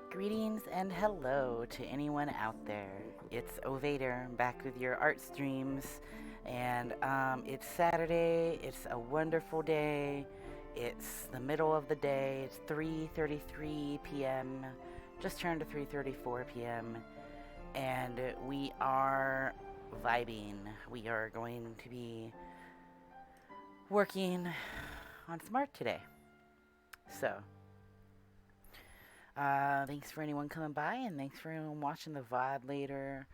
Greetings and hello to anyone out there. It's Ovader back with your art streams, and it's Saturday. It's a wonderful day. It's the middle of the day. It's 3:33 p.m. Just turned to 3:34 p.m. and we are vibing. We are going to be working on some art today. So. Thanks for anyone coming by, and thanks for anyone watching the VOD later.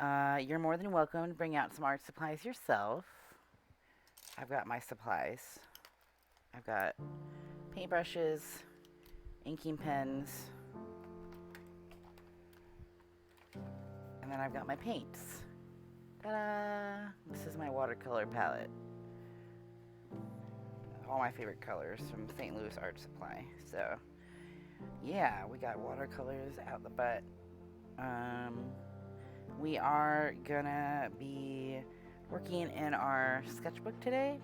You're more than welcome to bring out some art supplies yourself. I've got my supplies. I've got paintbrushes, inking pens, and then I've got my paints. Ta-da! This is my watercolor palette. All my favorite colors from St. Louis Art Supply. So. Yeah, we got watercolors out the butt. We are gonna be working in our sketchbook today.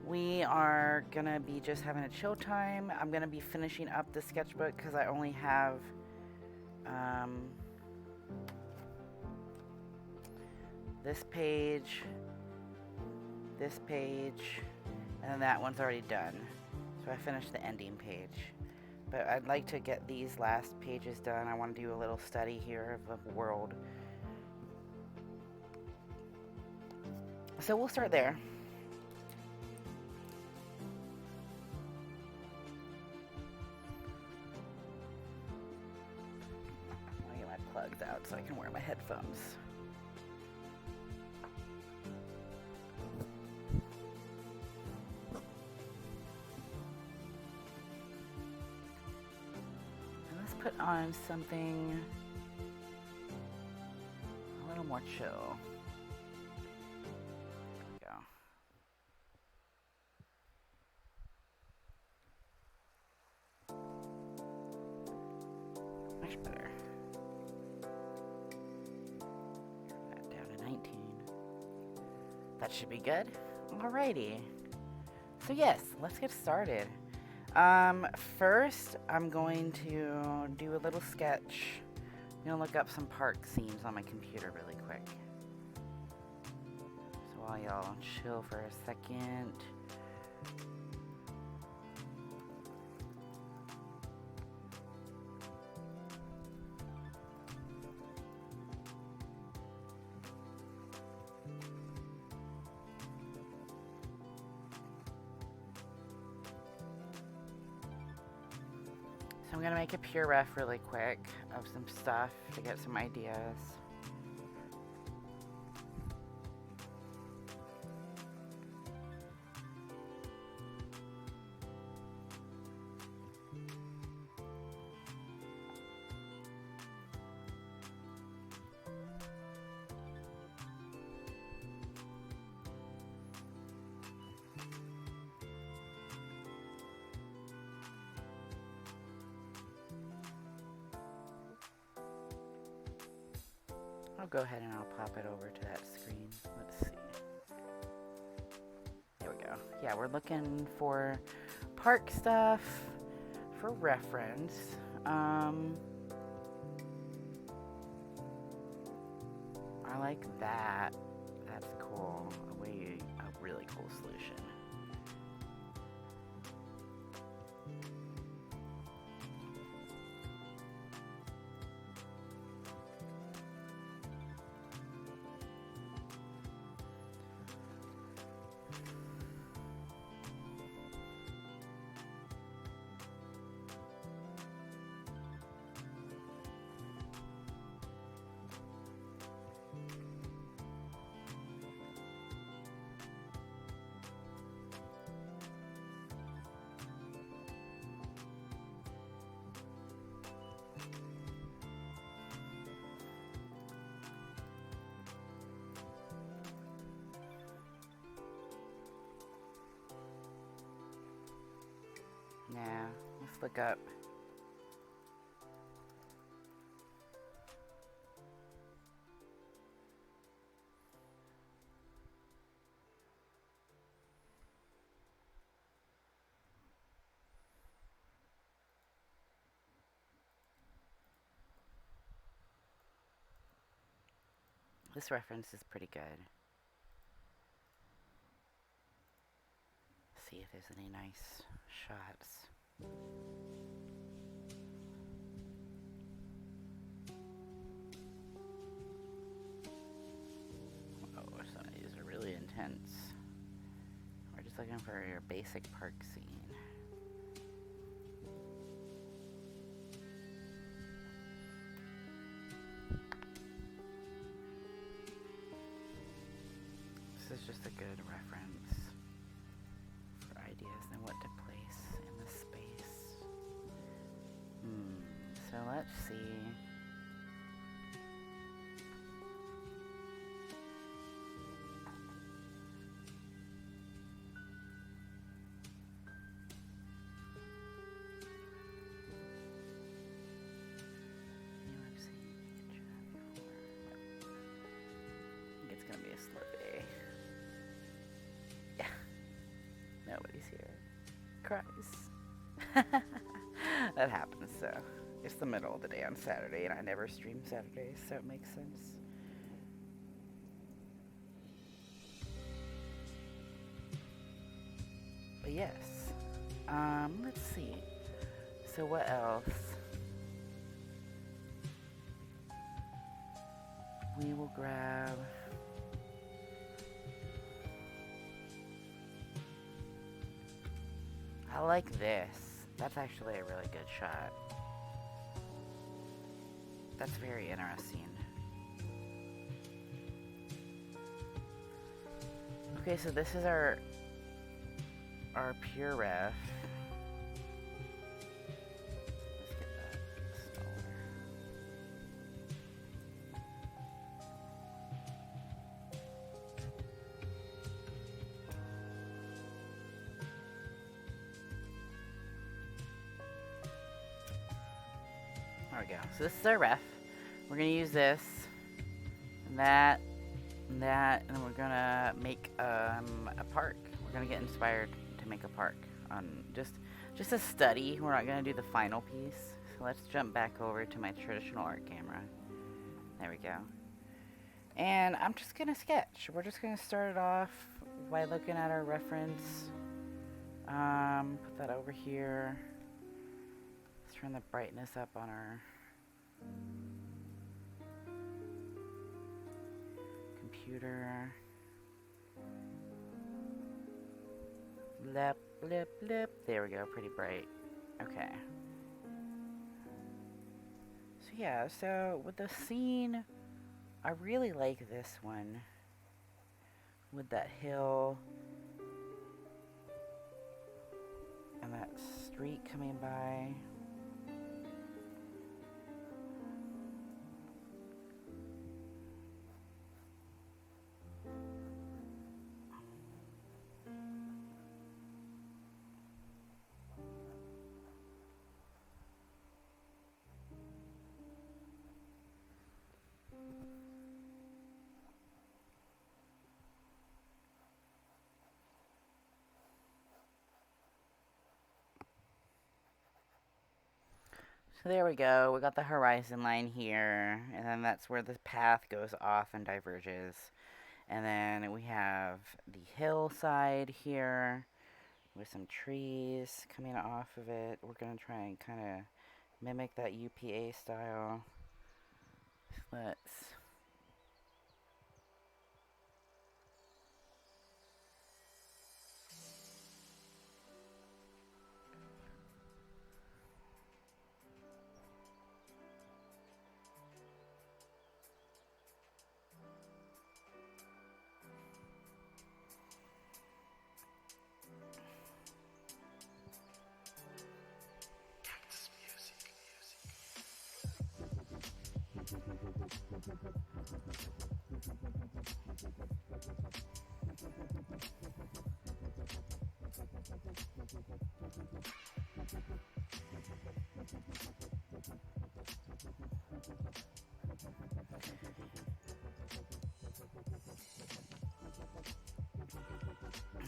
We are gonna be just having a chill time. I'm gonna be finishing up the sketchbook because I only have this page, and then that one's already done. So I finished the ending page. But I'd like to get these last pages done. I want to do a little study here of the world. So we'll start there. I'll get my plugs out so I can wear my headphones. Put on something a little more chill. There we go. Much better. That down to 19. That should be good. Alrighty. So yes, let's get started. First, I'm going to do a little sketch. I'm gonna look up some park scenes on my computer really quick. So while y'all chill for a second. I'm gonna make a pure ref really quick of some stuff to get some ideas. I'll go ahead and I'll pop it over to that screen. Let's see. There we go. Yeah, we're looking for park stuff for reference. I like that. That's cool. A really cool solution. Yeah, let's look up. This reference is pretty good. See if there's any nice shots. Oh, some of these are really intense. We're just looking for your basic park scene. This is just a good reference for ideas and what to place in the space. So let's see. I think it's gonna be a slow day. Yeah, nobody's here. Cries. That happens, so it's the middle of the day on Saturday, and I never stream Saturdays, so it makes sense. But yes, let's see. So what else? We will grab. I like this. That's actually a really good shot. That's very interesting. Okay, so this is our pure ref. Let's get that smaller. There we go. So this is our ref. We're going to use this, and that, and that, and we're going to make a park. We're going to get inspired to make a park on just a study. We're not going to do the final piece. So let's jump back over to my traditional art camera. There we go. And I'm just going to sketch. We're just going to start it off by looking at our reference. Put that over here. Let's turn the brightness up on our computer. Blip, blip, blip. There we go, pretty bright. Okay. So yeah, so with the scene, I really like this one. With that hill and that street coming by. So there we go. We got the horizon line here, and then that's where the path goes off and diverges. And then we have the hillside here with some trees coming off of it. We're going to try and kind of mimic that UPA style. Let's...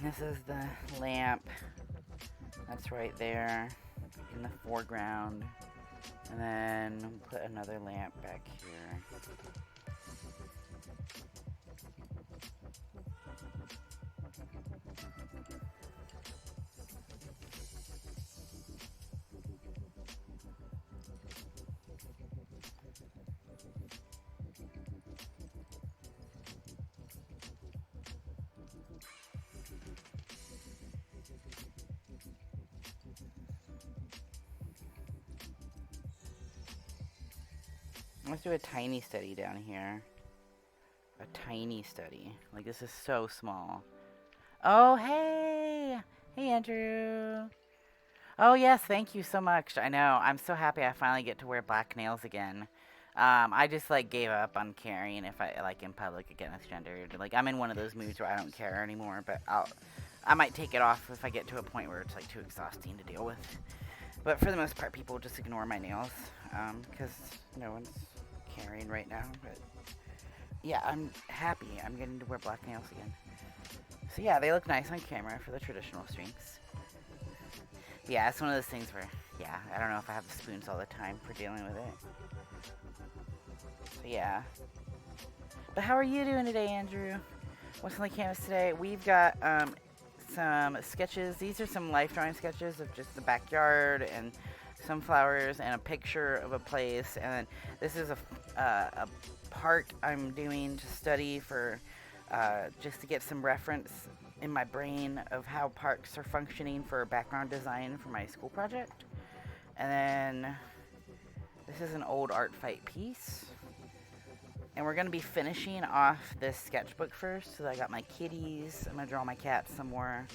This is the lamp that's right there in the foreground, and then put another lamp back here. Let's do a tiny study down here. A tiny study. Like, this is so small. Oh, hey! Hey, Andrew! Oh, yes, thank you so much. I know. I'm so happy I finally get to wear black nails again. I just, like, gave up on caring if I, like, in public get misgendered. Like, I'm in one of those moods where I don't care anymore, but I might take it off if I get to a point where it's, like, too exhausting to deal with. But for the most part, people just ignore my nails, because no one's caring right now. But yeah, I'm happy I'm getting to wear black nails again. So yeah, they look nice on camera for the traditional streaks. Yeah, it's one of those things where, yeah, I don't know if I have the spoons all the time for dealing with it. So yeah. But how are you doing today, Andrew? What's on the canvas today? We've got some sketches. These are some life drawing sketches of just the backyard and some flowers and a picture of a place. And then this is a park I'm doing to study for just to get some reference in my brain of how parks are functioning for background design for my school project. And then this is an old art fight piece. And we're going to be finishing off this sketchbook first. So I got my kitties. I'm going to draw my cats some more.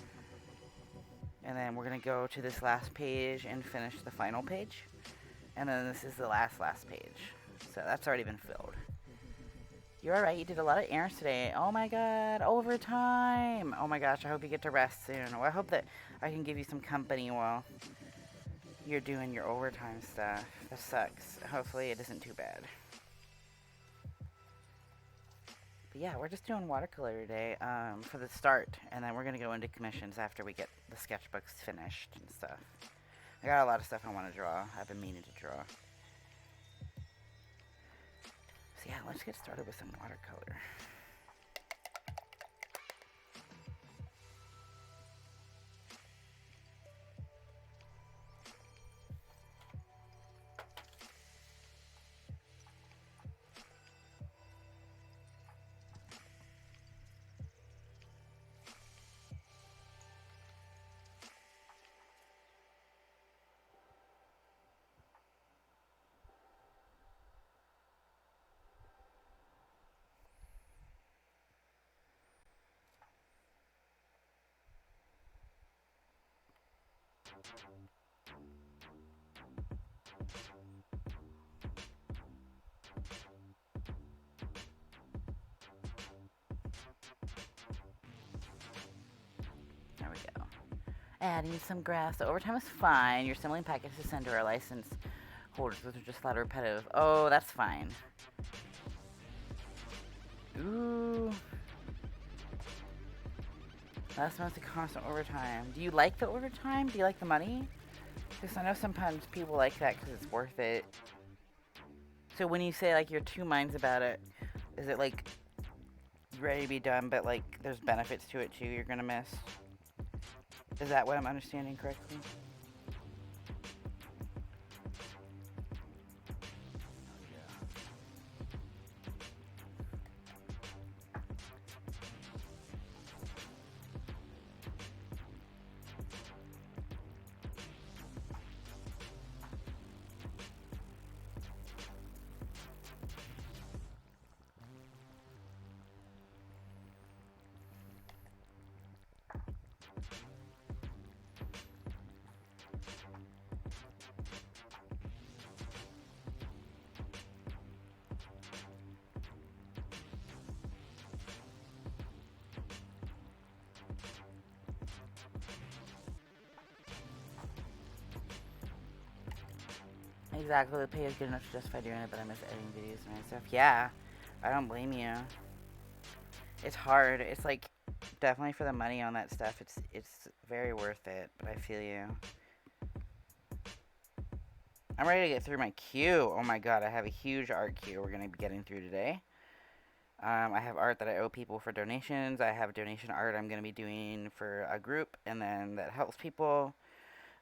And then we're going to go to this last page and finish the final page. And then this is the last page. So that's already been filled. You're alright, you did a lot of errands today. Oh my god, overtime! Oh my gosh, I hope you get to rest soon. Well, I hope that I can give you some company while you're doing your overtime stuff. That sucks. Hopefully it isn't too bad. But yeah, we're just doing watercolor today for the start, and then we're going to go into commissions after we get the sketchbooks finished and stuff. I got a lot of stuff I want to draw. I've been meaning to draw. So yeah, let's get started with some watercolor. There we go. Adding some grass. The overtime is fine. Your assembling package to send to our license holders. Those are just flat repetitive. Oh, that's fine. Ooh. Last month's a constant overtime. Do you like the overtime? Do you like the money? Because I know sometimes people like that because it's worth it. So when you say like you're two minds about it, is it like ready to be done, but like there's benefits to it too you're gonna miss? Is that what I'm understanding correctly? Exactly, the pay is good enough to justify doing it, but I miss editing videos and stuff. Yeah, I don't blame you. It's hard. It's like definitely for the money on that stuff. It's very worth it. But I feel you. I'm ready to get through my queue. Oh my god, I have a huge art queue we're gonna be getting through today. I have art that I owe people for donations. I have donation art I'm gonna be doing for a group, and then that helps people.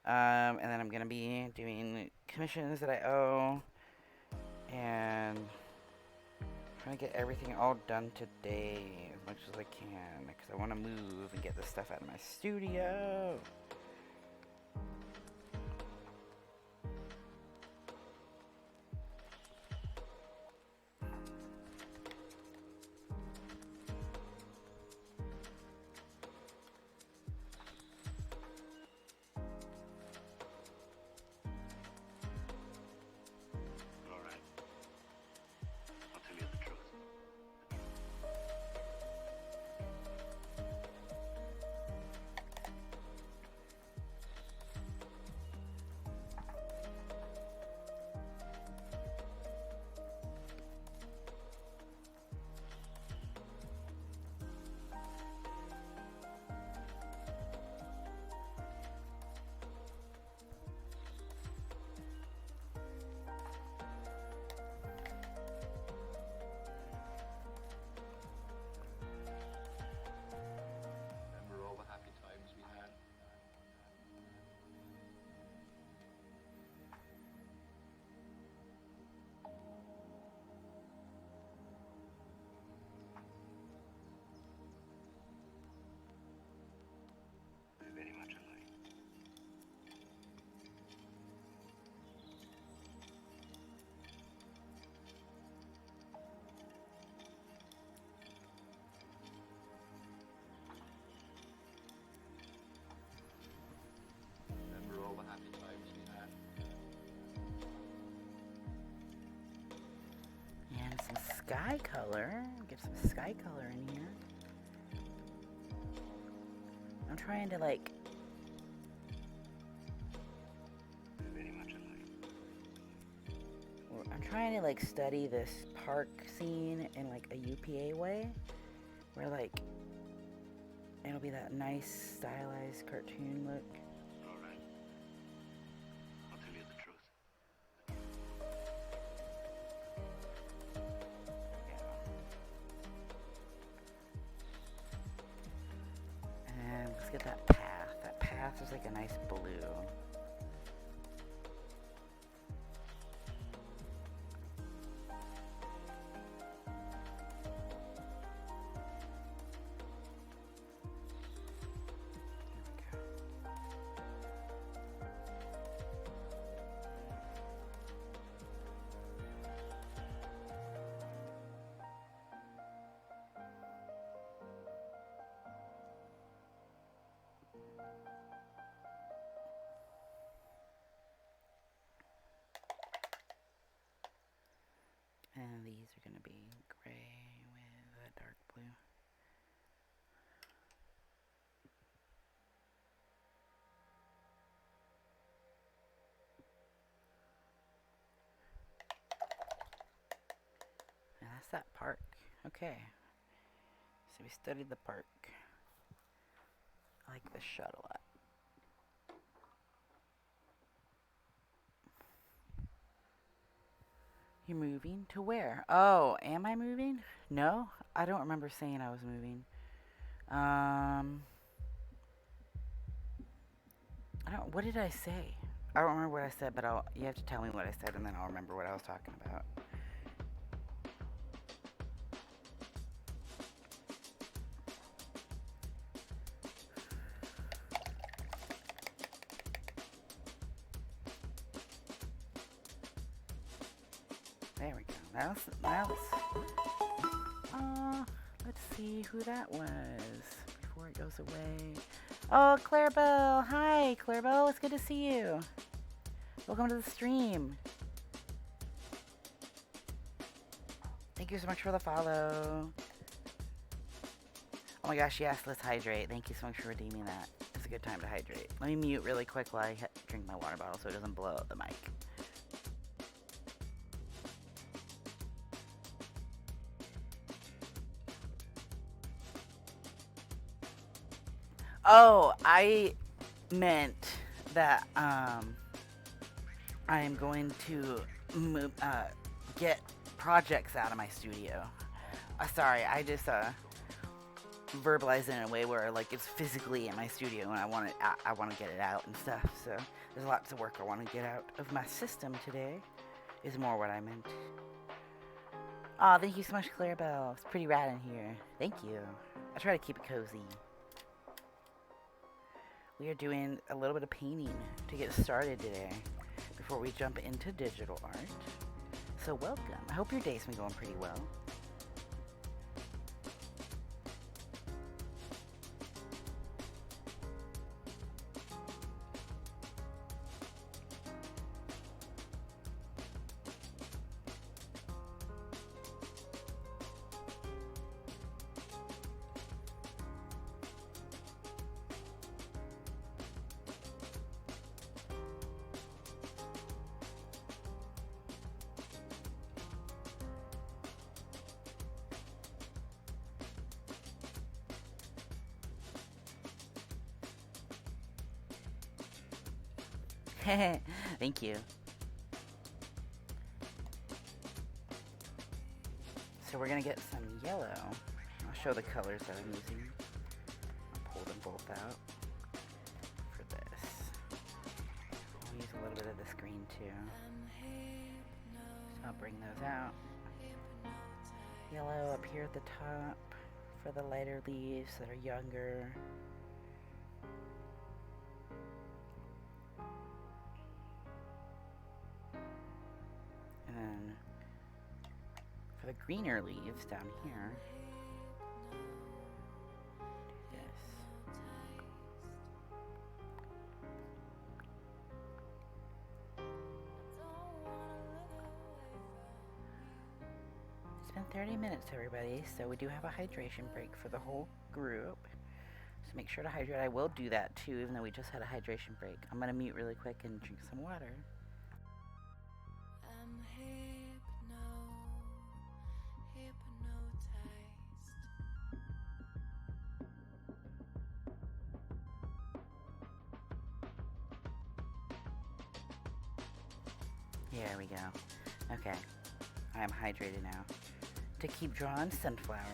And then I'm gonna be doing commissions that I owe, and trying to get everything all done today as much as I can, because I want to move and get this stuff out of my studio. And some sky color. Get some sky color in here. I'm trying to like trying to like study this park scene in like a UPA way, where like it'll be that nice stylized cartoon look. All right. I'll tell you the truth. And let's get that path. That path is like a nice blue. And these are going to be gray with a dark blue. And that's that park. Okay. So we studied the park. I like the shot a lot. You're moving to where? Oh, am I moving? No, I don't remember saying I was moving. I don't. What did I say? I don't remember what I said, but you have to tell me what I said, and then I'll remember what I was talking about. There we go. Let's see who that was before it goes away. Oh, Clarabelle. Hi, Clarabelle. It's good to see you. Welcome to the stream. Thank you so much for the follow. Oh my gosh, yes, let's hydrate. Thank you so much for redeeming that. It's a good time to hydrate. Let me mute really quick while I drink my water bottle so it doesn't blow out the mic. Oh, I meant that I am going to get projects out of my studio. Sorry, I just verbalize it in a way where like it's physically in my studio and I want to get it out and stuff. So there's lots of work I want to get out of my system today. Is more what I meant. Aw, thank you so much, Clarabelle. It's pretty rad in here. Thank you. I try to keep it cozy. We are doing a little bit of painting to get started today before we jump into digital art. So welcome. I hope your day's been going pretty well. Thank you. So we're gonna get some yellow. I'll show the colors that I'm using. I'll pull them both out for this. I'll use a little bit of this green too. So I'll bring those out. Yellow up here at the top for the lighter leaves that are younger. And then for the greener leaves down here, do this. It's been 30 minutes, everybody, so we do have a hydration break for the whole group. So make sure to hydrate. I will do that too, even though we just had a hydration break. I'm going to mute really quick and drink some water. There we go. Okay. I am hydrated now. To keep drawing sunflowers.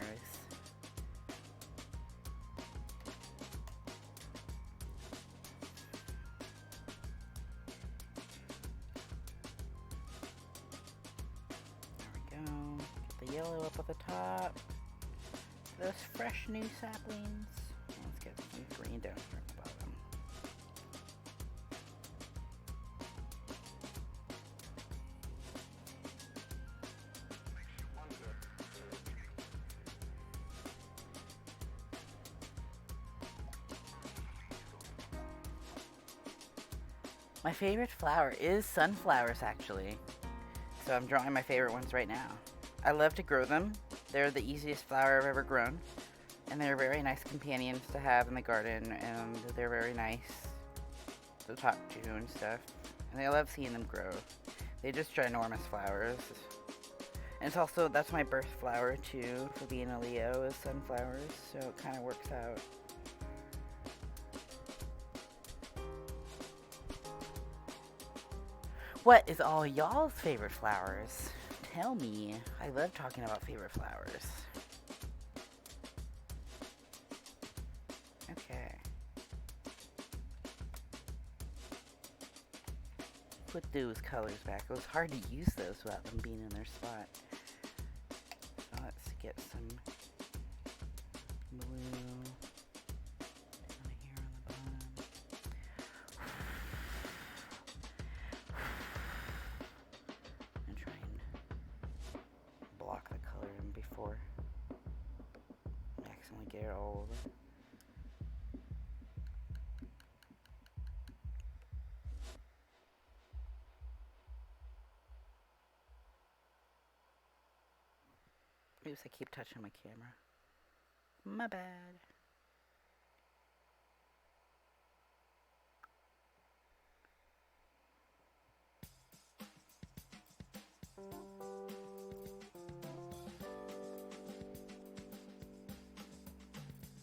There we go. Get the yellow up at the top. Those fresh new saplings. Let's get some green down here at the bottom. My favorite flower is sunflowers, actually. So I'm drawing my favorite ones right now. I love to grow them. They're the easiest flower I've ever grown. And they're very nice companions to have in the garden. And they're very nice to talk to and stuff. And I love seeing them grow. They're just ginormous flowers. And it's also, that's my birth flower too, for being a Leo, is sunflowers. So it kind of works out. What is all y'all's favorite flowers? Tell me. I love talking about favorite flowers. Okay. Put those colors back. It was hard to use those without them being in their spot. So let's get some blue down here on the bottom. And try and block the color in before I accidentally get it all over. Oops, I keep touching my camera. My bad.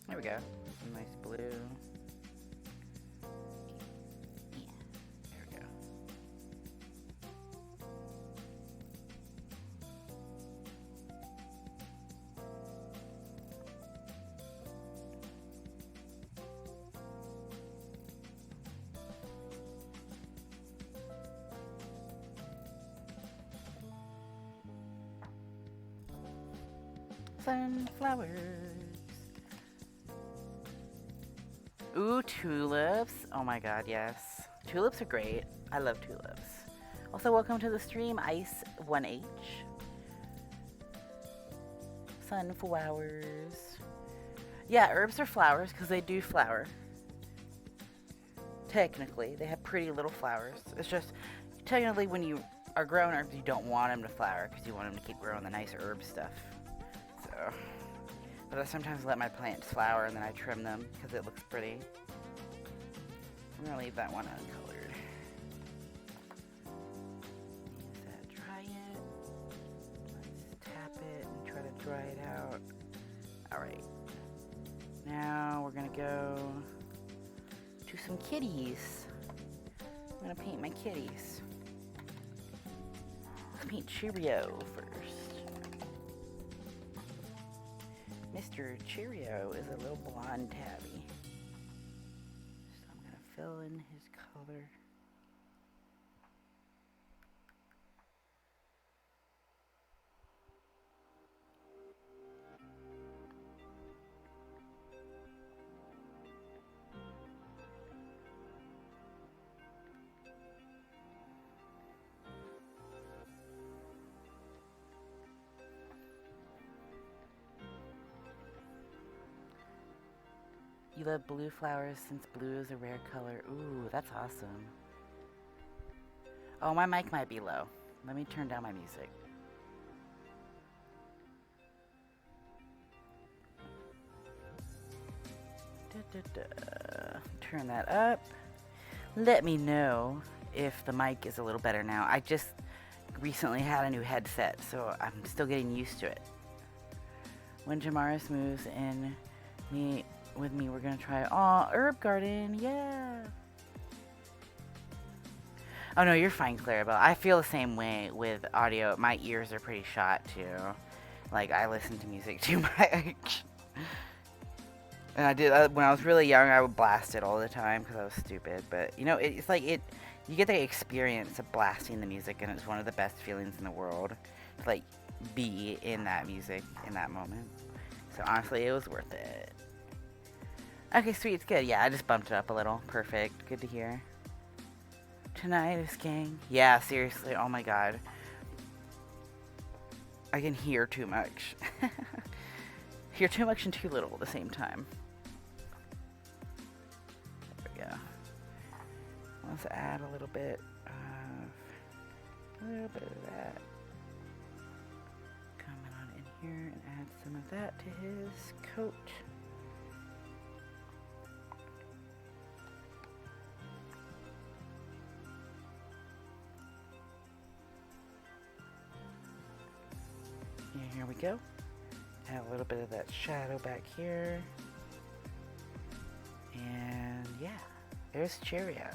There we go. Some nice blue. Yeah, there we go. Sunflowers. Ooh, tulips. Oh my god, yes. Tulips are great. I love tulips. Also, welcome to the stream, Ice1H. Sunflowers. Yeah, herbs are flowers because they do flower. Technically, they have pretty little flowers. It's just, technically, when you are growing herbs, you don't want them to flower because you want them to keep growing the nice herb stuff. So, but I sometimes let my plants flower and then I trim them because it looks pretty. I'm gonna leave that one uncolored. Use that, dry it. Let's tap it and try to dry it out. Alright. Now we're gonna go to some kitties. I'm gonna paint my kitties. Let's paint Cheerio first. Mr. Cheerio is a little blonde tabby. So I'm gonna fill in his color. You love blue flowers since blue is a rare color. Ooh, that's awesome. Oh, my mic might be low. Let me turn down my music. Turn that up. Let me know if the mic is a little better now. I just recently had a new headset, so I'm still getting used to it. When Jamaris moves in with me, we're gonna try herb garden. Yeah. Oh no, you're fine, Clarabelle. I feel the same way with audio. My ears are pretty shot too. Like I listen to music too much. And I did when I was really young. I would blast it all the time because I was stupid. But you know, it's like it. You get the experience of blasting the music, and it's one of the best feelings in the world to like be in that music in that moment. So honestly, it was worth it. Okay, sweet. It's good. Yeah, I just bumped it up a little. Perfect. Good to hear. Tinnitus, gang. Yeah, seriously. Oh my god. I can hear too much. Hear too much and too little at the same time. There we go. Let's add a little bit of that. Coming on in here and add some of that to his coat. And here we go. Add a little bit of that shadow back here. And yeah, there's Cheerio.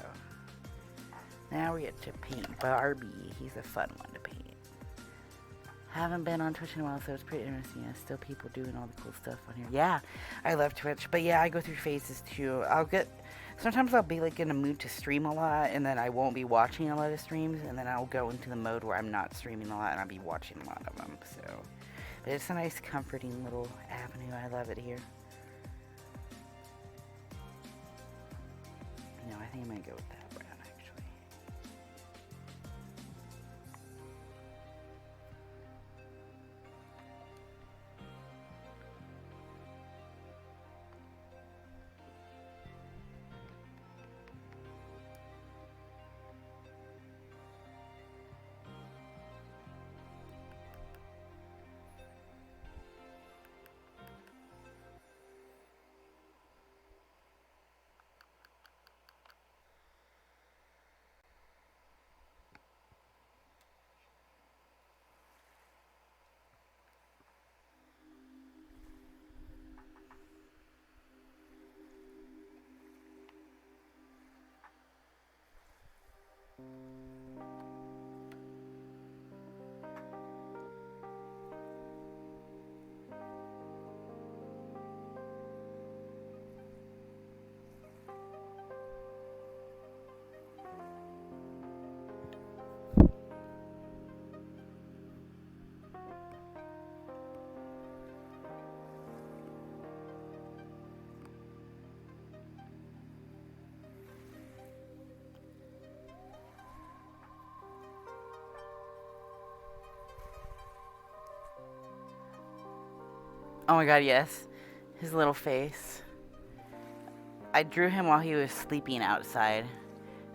Now we get to paint Barbie. He's a fun one to paint. Haven't been on Twitch in a while, so it's pretty interesting. Yeah, still people doing all the cool stuff on here. Yeah, I love Twitch. But yeah, I go through phases too. Sometimes I'll be like in a mood to stream a lot, and then I won't be watching a lot of streams, and then I'll go into the mode where I'm not streaming a lot, and I'll be watching a lot of them. So, but it's a nice, comforting little avenue. I love it here. No, I think I'm gonna go with that brown actually. Oh my god, yes. His little face. I drew him while he was sleeping outside.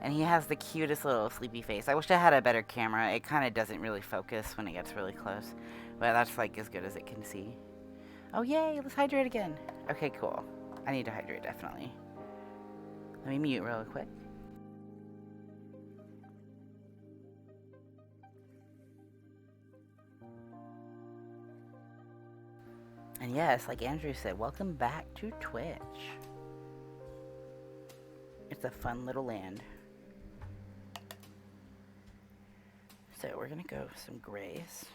And he has the cutest little sleepy face. I wish I had a better camera. It kind of doesn't really focus when it gets really close. But that's like as good as it can see. Oh yay, let's hydrate again. Okay, cool. I need to hydrate, definitely. Let me mute real quick. And yes, like Andrew said, welcome back to Twitch. It's a fun little land. So we're gonna go with some grays.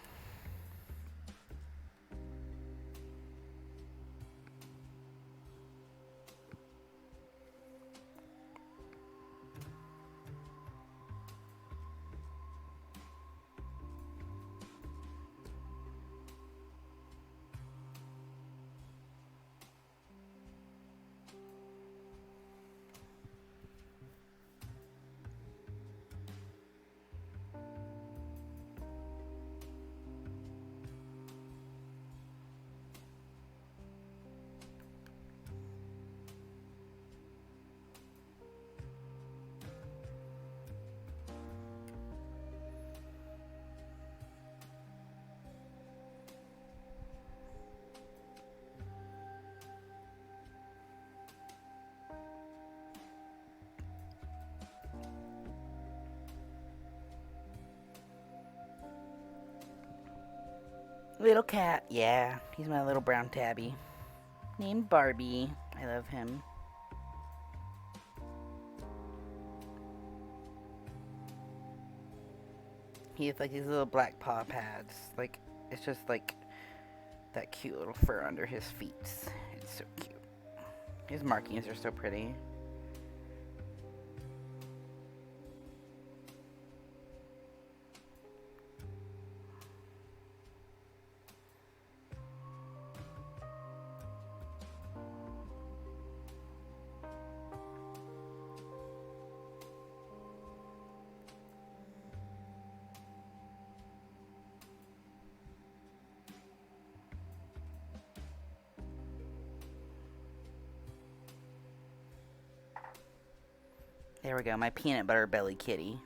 Little cat, yeah. He's my little brown tabby. Named Barbie. I love him. He has like these little black paw pads. Like, it's just like that cute little fur under his feet. It's so cute. His markings are so pretty. There we go, my peanut butter belly kitty.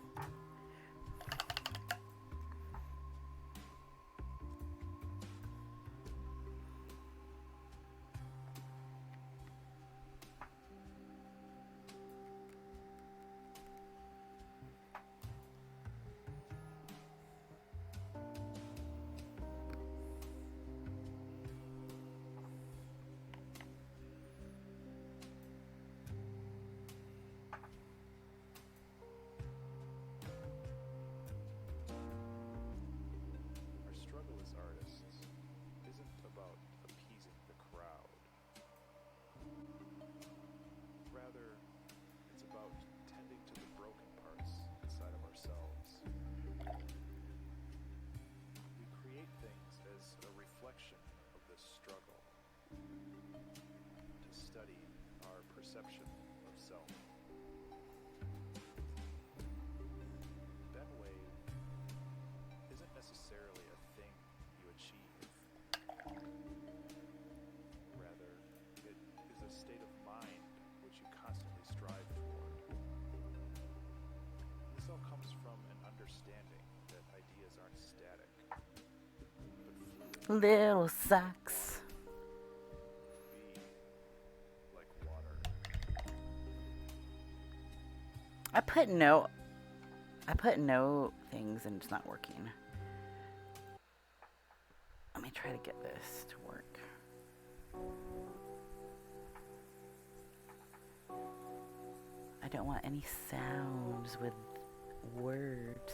Our struggle as artists isn't about appeasing the crowd. Rather, it's about tending to the broken parts inside of ourselves. We create things as a reflection of this struggle, to study our perception of self. That way isn't necessarily a thing you achieve. Rather, it is a state of mind which you constantly strive toward. This all comes from an understanding that ideas aren't static, but fluid. Little socks. Be like water. I put no things and it's not working. Let me try to get this to work. I don't want any sounds with words.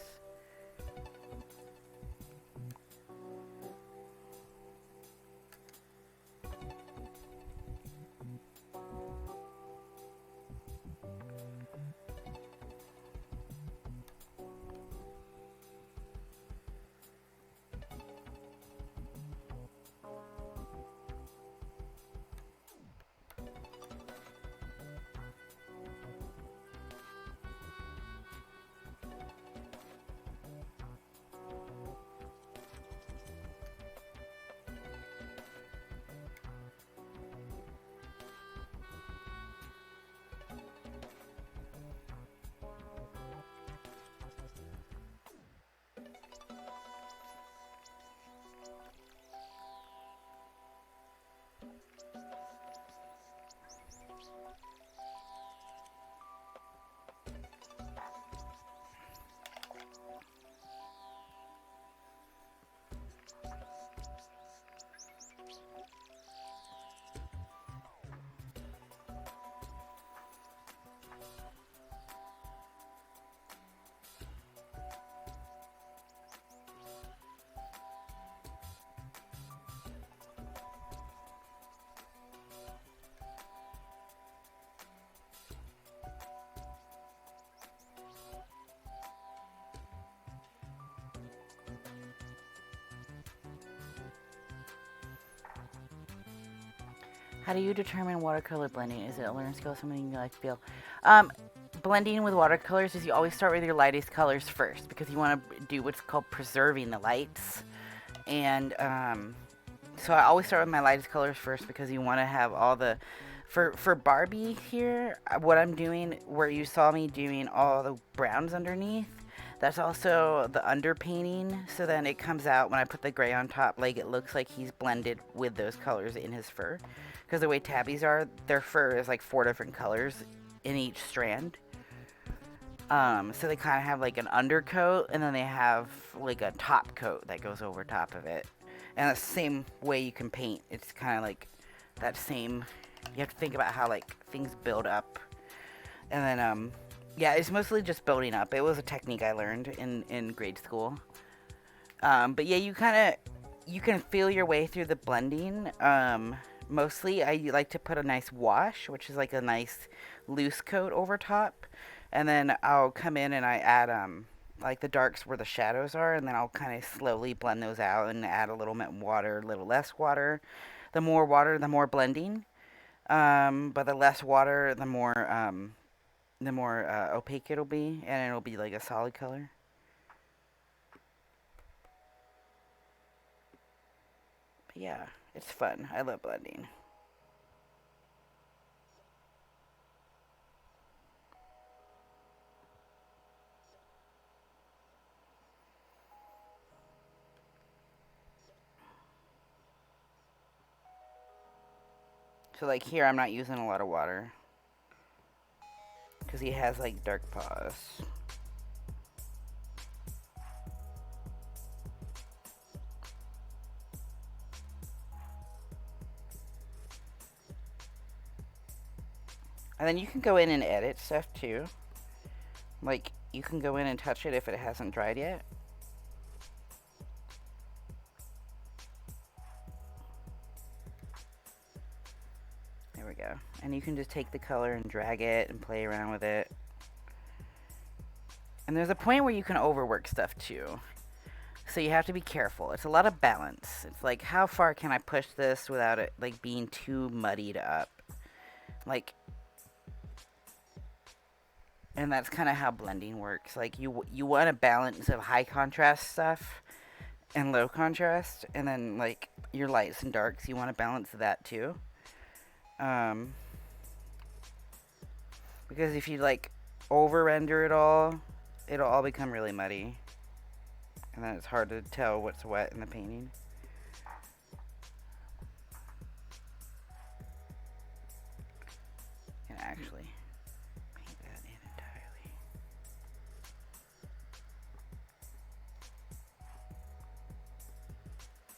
How do you determine watercolor blending? Is it a learned skill, something you like to feel? Blending with watercolors is you always start with your lightest colors first because you want to do what's called preserving the lights. And so I always start with my lightest colors first because you want to have all the... For Barbie here, what I'm doing, where you saw me doing all the browns underneath, that's also the underpainting. So then it comes out when I put the gray on top, like it looks like he's blended with those colors in his fur. Because the way tabbies are, their fur is like 4 different colors in each strand. So they kind of have like an undercoat, and then they have like a top coat that goes over top of it. And that's the same way you can paint. It's kind of like that same... You have to think about how like things build up. And then Yeah, it's mostly just building up. It was a technique I learned in grade school. But yeah, you can feel your way through the blending. Mostly, I like to put a nice wash, which is like a nice loose coat over top, and then I'll come in and I add like the darks where the shadows are, and then I'll kind of slowly blend those out and add a little bit water, a little less water. The more water, the more blending. But the less water, the more opaque it'll be, and it'll be like a solid color. But yeah, it's fun. I love blending. So like here, I'm not using a lot of water because he has like dark paws. And then you can go in and edit stuff too. Like you can go in and touch it if it hasn't dried yet. There we go. And you can just take the color and drag it and play around with it. And there's a point where you can overwork stuff too. So you have to be careful. It's a lot of balance. It's like, how far can I push this without it like being too muddied up? Like, and that's kind of how blending works. Like you want a balance of high contrast stuff and low contrast, and then like your lights and darks, you want to balance that too. Um, because if you like over render it all, it'll all become really muddy, and then it's hard to tell what's wet in the painting. You can actually paint that in entirely.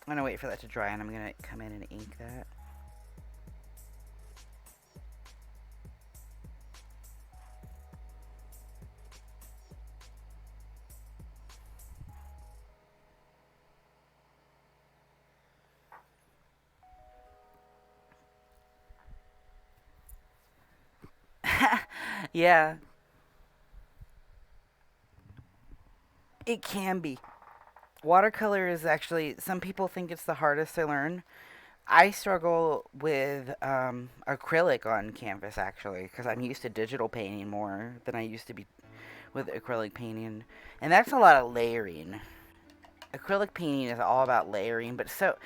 I'm gonna wait for that to dry, and I'm gonna come in and ink that. Yeah, it can be. Watercolor is actually, some people think it's the hardest to learn. I struggle with acrylic on canvas actually because I'm used to digital painting more than I used to be with acrylic painting. And that's a lot of layering. Acrylic painting is all about layering, but so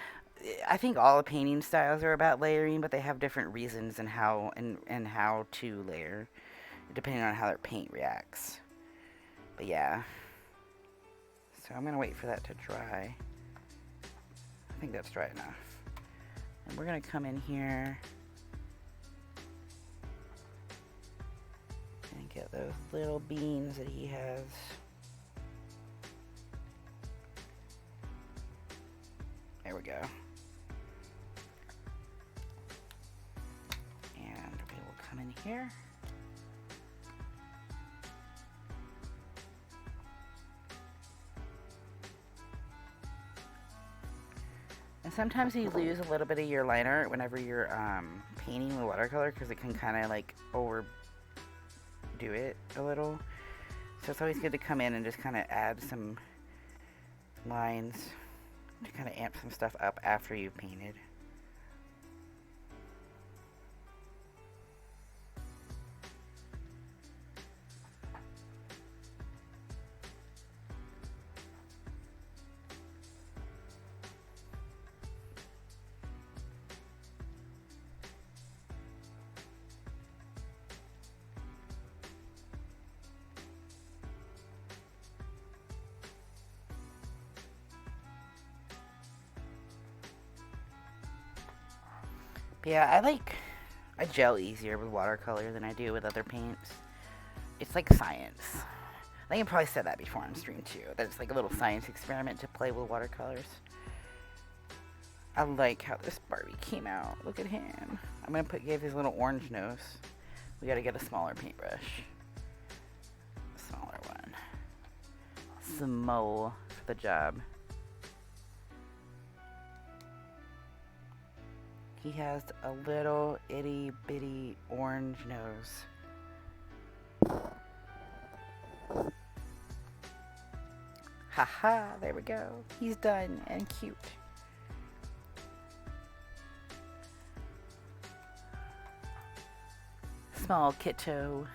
I think all the painting styles are about layering, but they have different reasons and how to layer depending on how their paint reacts. But yeah. So I'm gonna wait for that to dry. I think that's dry enough. And we're gonna come in here and get those little beans that he has. There we go. And we will come in here. And sometimes you lose a little bit of your line art whenever you're painting with watercolor because it can kind of like overdo it a little. So it's always good to come in and just kind of add some lines to kind of amp some stuff up after you've painted. Yeah, I gel easier with watercolor than I do with other paints. It's like science. I think I probably said that before on stream too. That it's like a little science experiment to play with watercolors. I like how this Barbie came out. Look at him. I'm gonna give his little orange nose. We gotta get a smaller paintbrush. small for the job. He has a little itty bitty orange nose. Haha, there we go. He's done and cute. Small kiddo.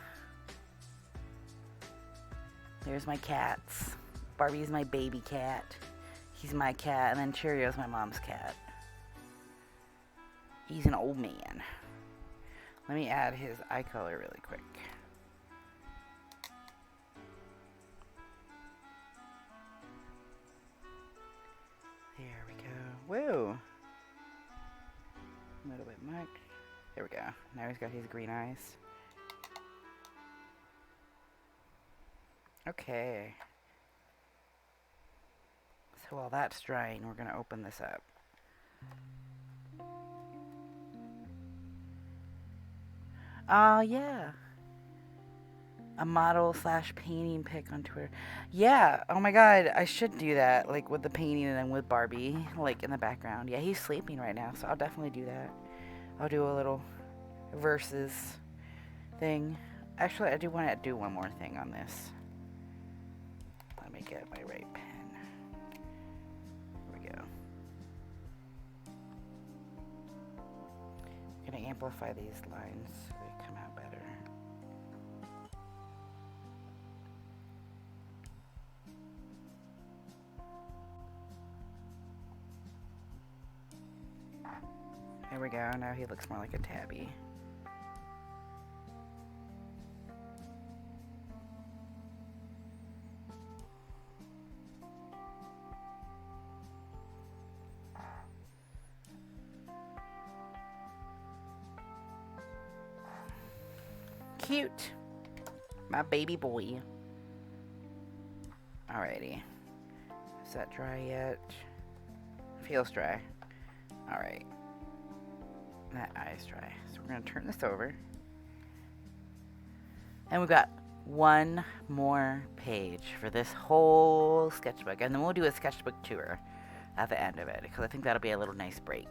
There's my cats. Barbie's my baby cat. He's my cat, and then Cheerio's my mom's cat. He's an old man. Let me add his eye color really quick. There we go. Whoa. A little bit much. There we go. Now he's got his green eyes. Okay. So while that's drying, we're going to open this up. Oh, yeah. A model / painting pic on Twitter. Yeah. Oh my god. I should do that. Like with the painting and then with Barbie. Like in the background. Yeah, he's sleeping right now. So I'll definitely do that. I'll do a little versus thing. Actually, I do want to do one more thing on this. Let me get my right pen. Here we go. I'm going to amplify these lines so they come out better. There we go. Now he looks more like a tabby. Cute. My baby boy. Alrighty. Is that dry yet? Feels dry. Alright. That eye's dry. So we're going to turn this over. And we've got one more page for this whole sketchbook. And then we'll do a sketchbook tour at the end of it, because I think that'll be a little nice break.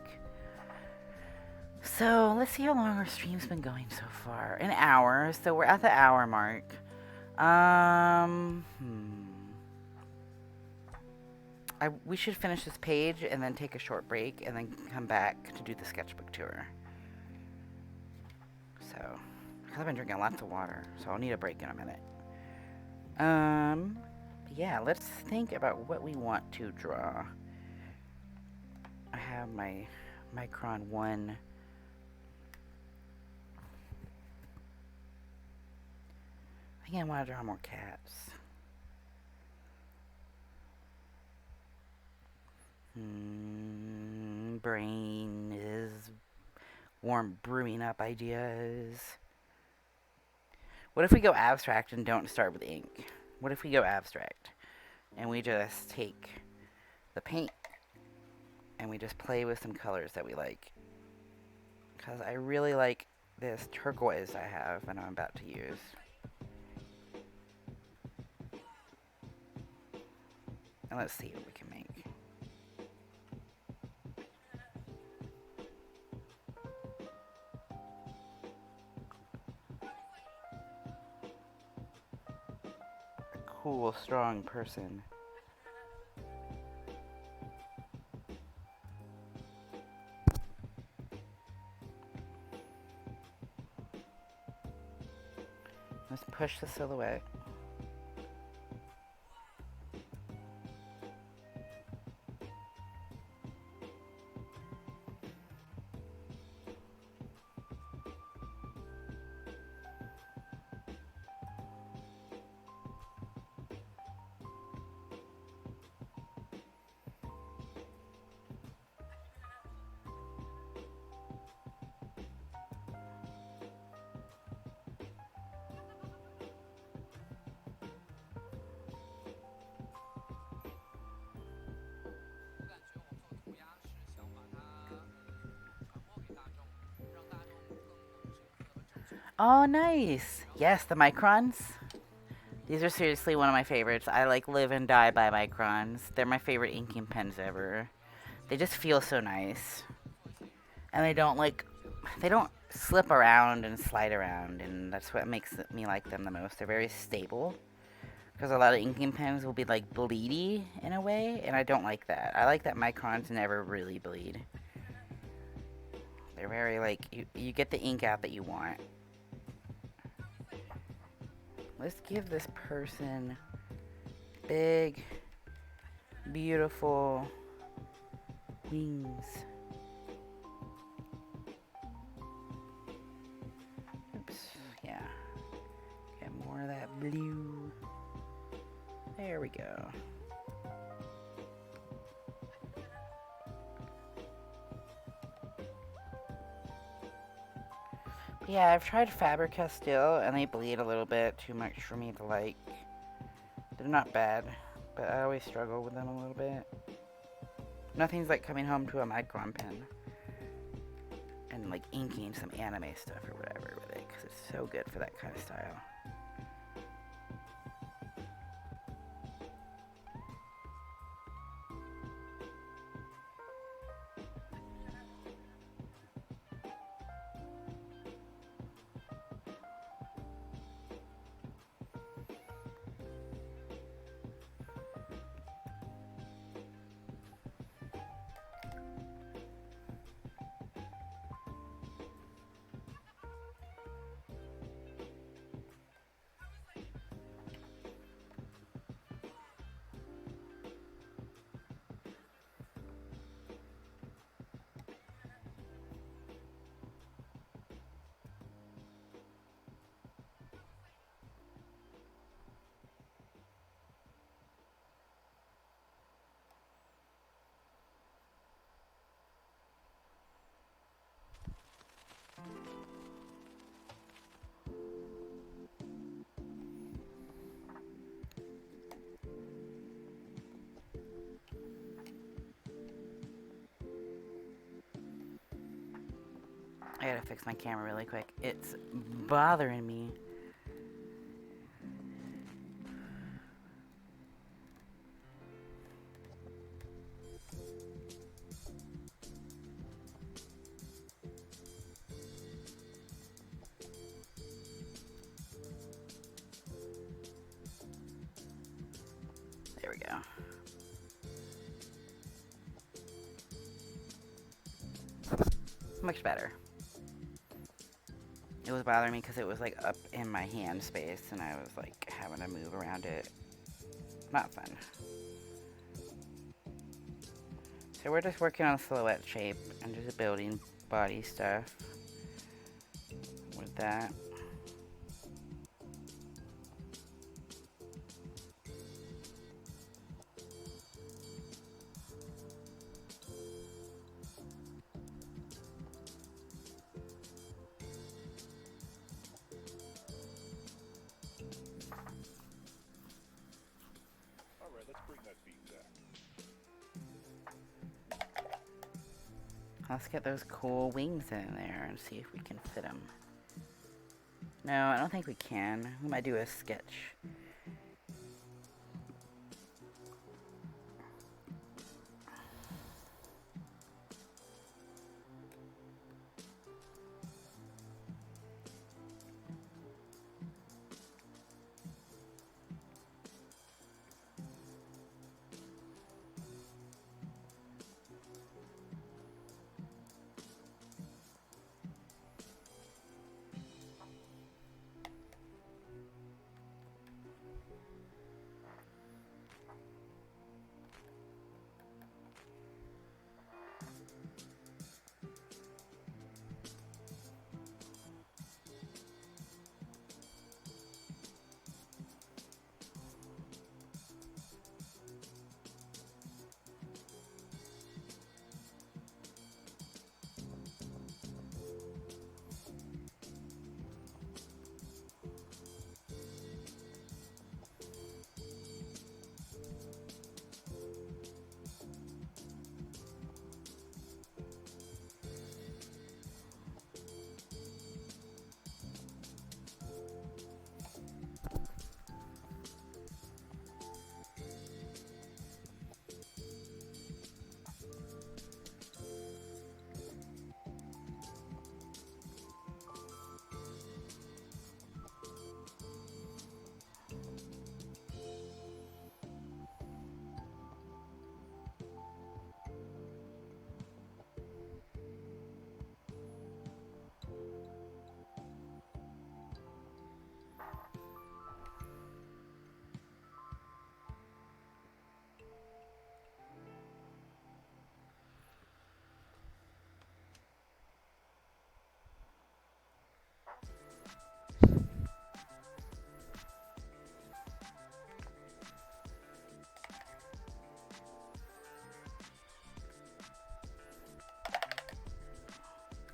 So let's see how long our stream's been going so far. An hour. So we're at the hour mark. We should finish this page and then take a short break and then come back to do the sketchbook tour. So, I've been drinking lots of water, so I'll need a break in a minute. Yeah, let's think about what we want to draw. I have my Micron 1. I think I want to draw more cats. Brain is brewing up ideas. What if we go abstract and don't start with ink? What if we go abstract and we just take the paint and we just play with some colors that we like? Because I really like this turquoise I have and I'm about to use. And let's see what we can make. Cool, strong person. Let's push the silhouette. Oh, nice. Yes, the microns. These are seriously one of my favorites. I like live and die by Microns. They're my favorite inking pens ever. They just feel so nice. And they don't slip around and slide around, and that's what makes me like them the most. They're very stable. Because a lot of inking pens will be like bleedy in a way, and I don't like that. I like that Microns never really bleed. They're very like, you get the ink out that you want. Let's give this person big, beautiful wings. Oops, yeah. Get more of that blue. There we go. Yeah, I've tried Faber-Castell, and they bleed a little bit too much for me to like. They're not bad, but I always struggle with them a little bit. Nothing's like coming home to a Micron pen and like inking some anime stuff or whatever with it, because it's so good for that kind of style. I gotta fix my camera really quick. It's bothering me. There we go. Much better. It was bothering me because it was like up in my hand space, and I was like having to move around it. Not fun. So we're just working on silhouette shape and just building body stuff with that. Alright, let's bring that beat back. Let's get those cool wings in there and see if we can fit them. No, I don't think we can. We might do a sketch.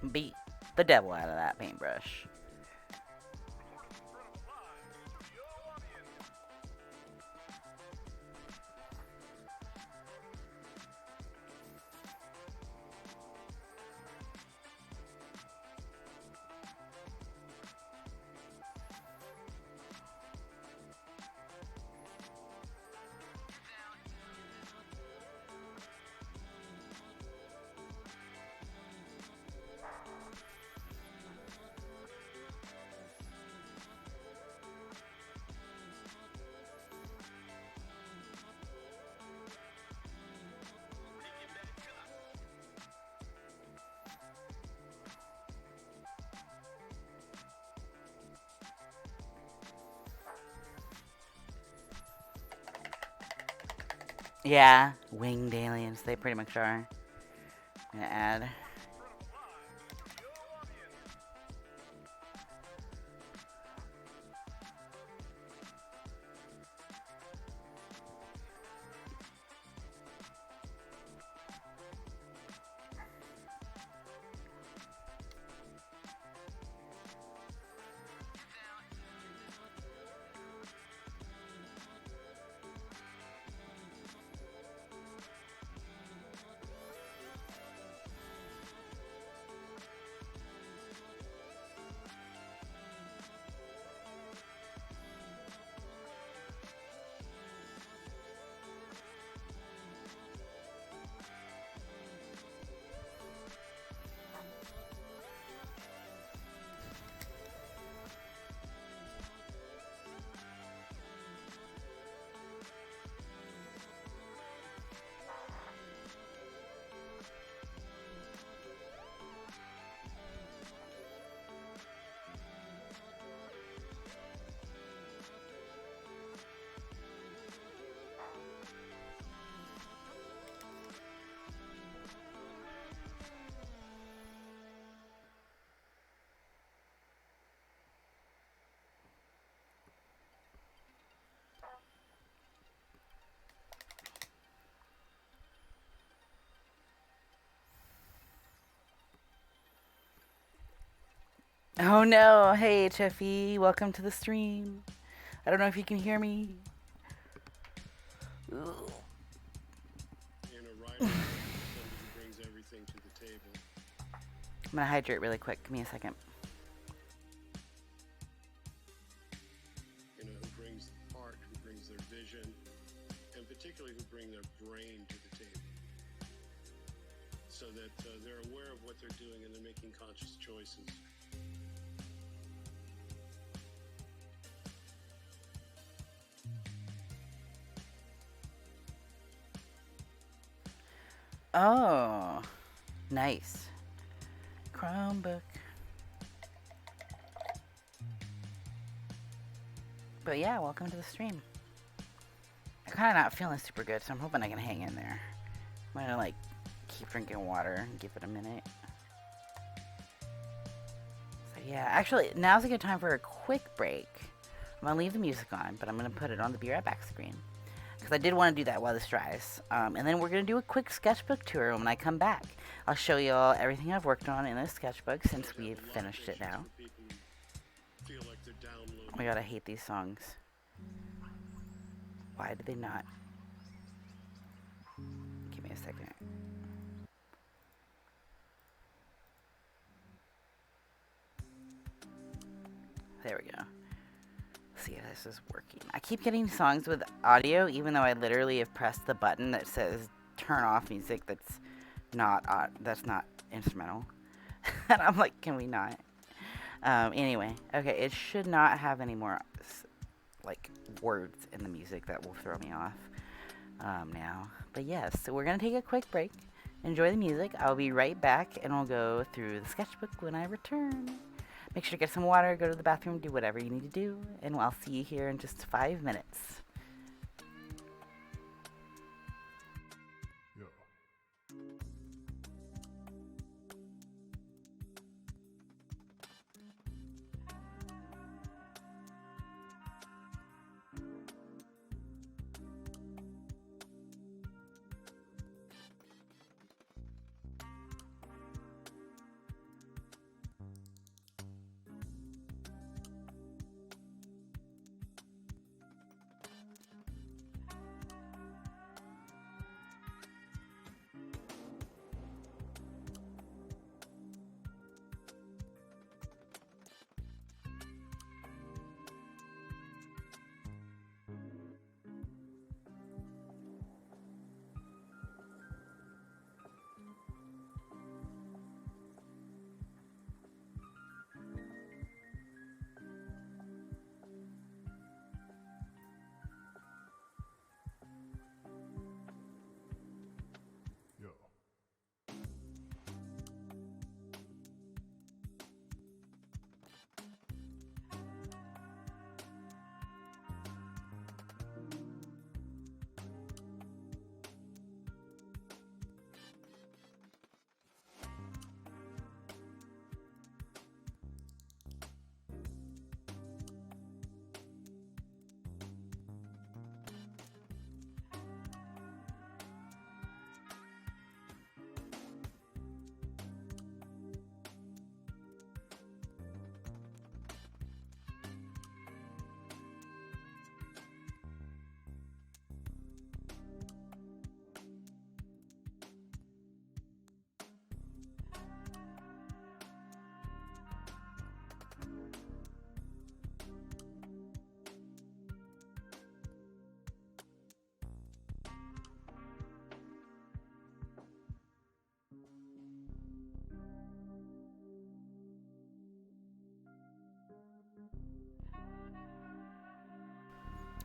beat the devil out of that paintbrush. Yeah, winged aliens. They pretty much are. I'm gonna add. Oh no! Hey, Chuffy, welcome to the stream. I don't know if you can hear me. Ooh. I'm gonna hydrate really quick. Give me a second. Who brings the heart, who brings their vision, and particularly who bring their brain to the table, so that they're aware of what they're doing and they're making conscious choices. Oh, nice. Chromebook. But yeah, welcome to the stream. I'm kind of not feeling super good, so I'm hoping I can hang in there. I'm gonna like keep drinking water and give it a minute. So yeah, actually, now's a good time for a quick break. I'm gonna leave the music on, but I'm gonna put it on the Be Right Back screen. Because I did want to do that while this dries. And then we're going to do a quick sketchbook tour when I come back. I'll show you all everything I've worked on in this sketchbook since we've finished it now. Oh my god, I hate these songs. Why do they not? Give me a second. There we go. See if this is working. I keep getting songs with audio, even though I literally have pressed the button that says turn off music that's not instrumental. And I'm like, can we not? Anyway, okay, it should not have any more like words in the music that will throw me off now. But yes, so we're gonna take a quick break. Enjoy the music. I'll be right back, and we'll go through the sketchbook when I return. Make sure to get some water, go to the bathroom, do whatever you need to do, and I'll see you here in just 5 minutes.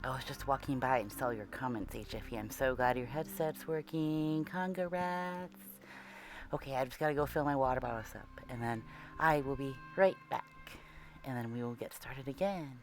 I was just walking by and saw your comments, HFE. I'm so glad your headset's working. Congrats. Okay, I just gotta go fill my water bottles up, and then I will be right back. And then we will get started again.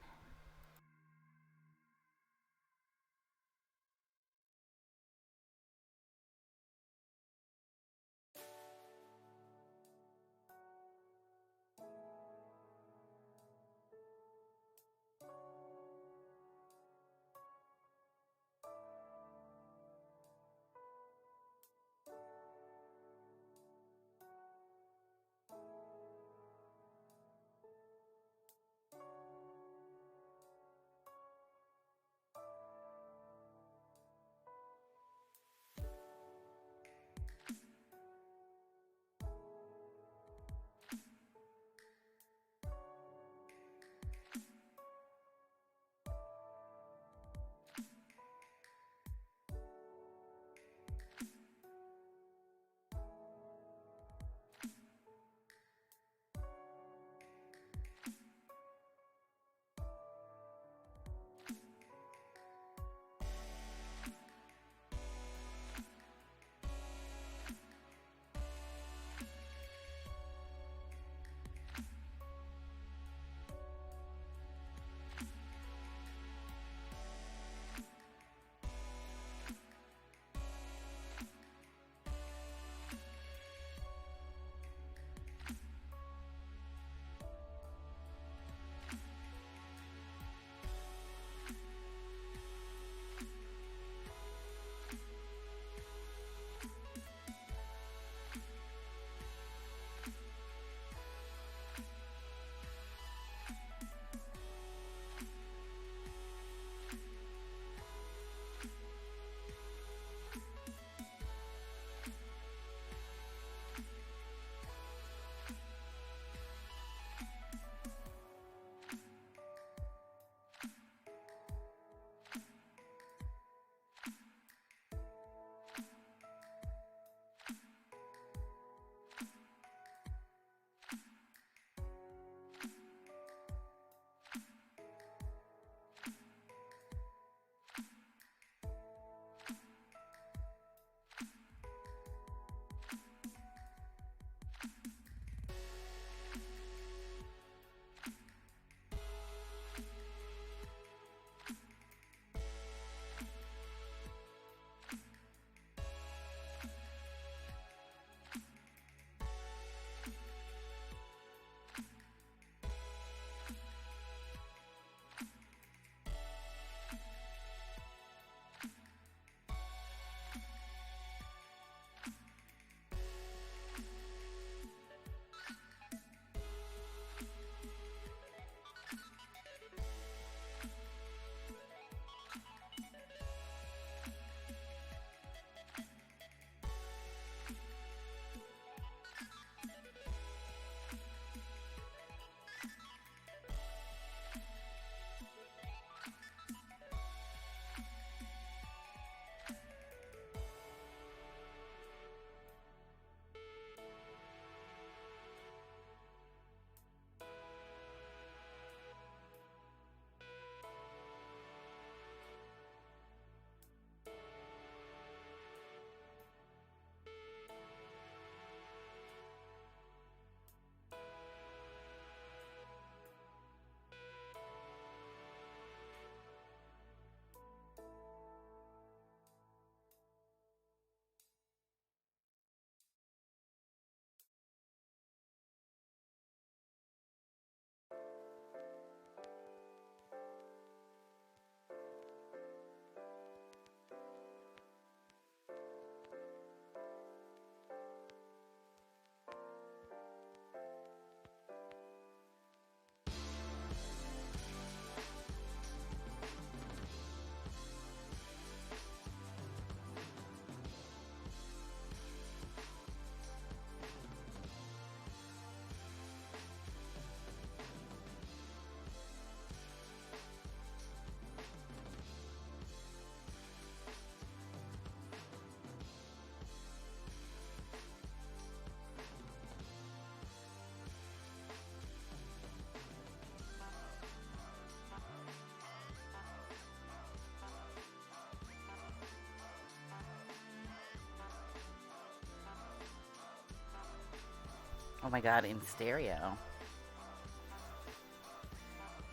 Oh my god, in stereo.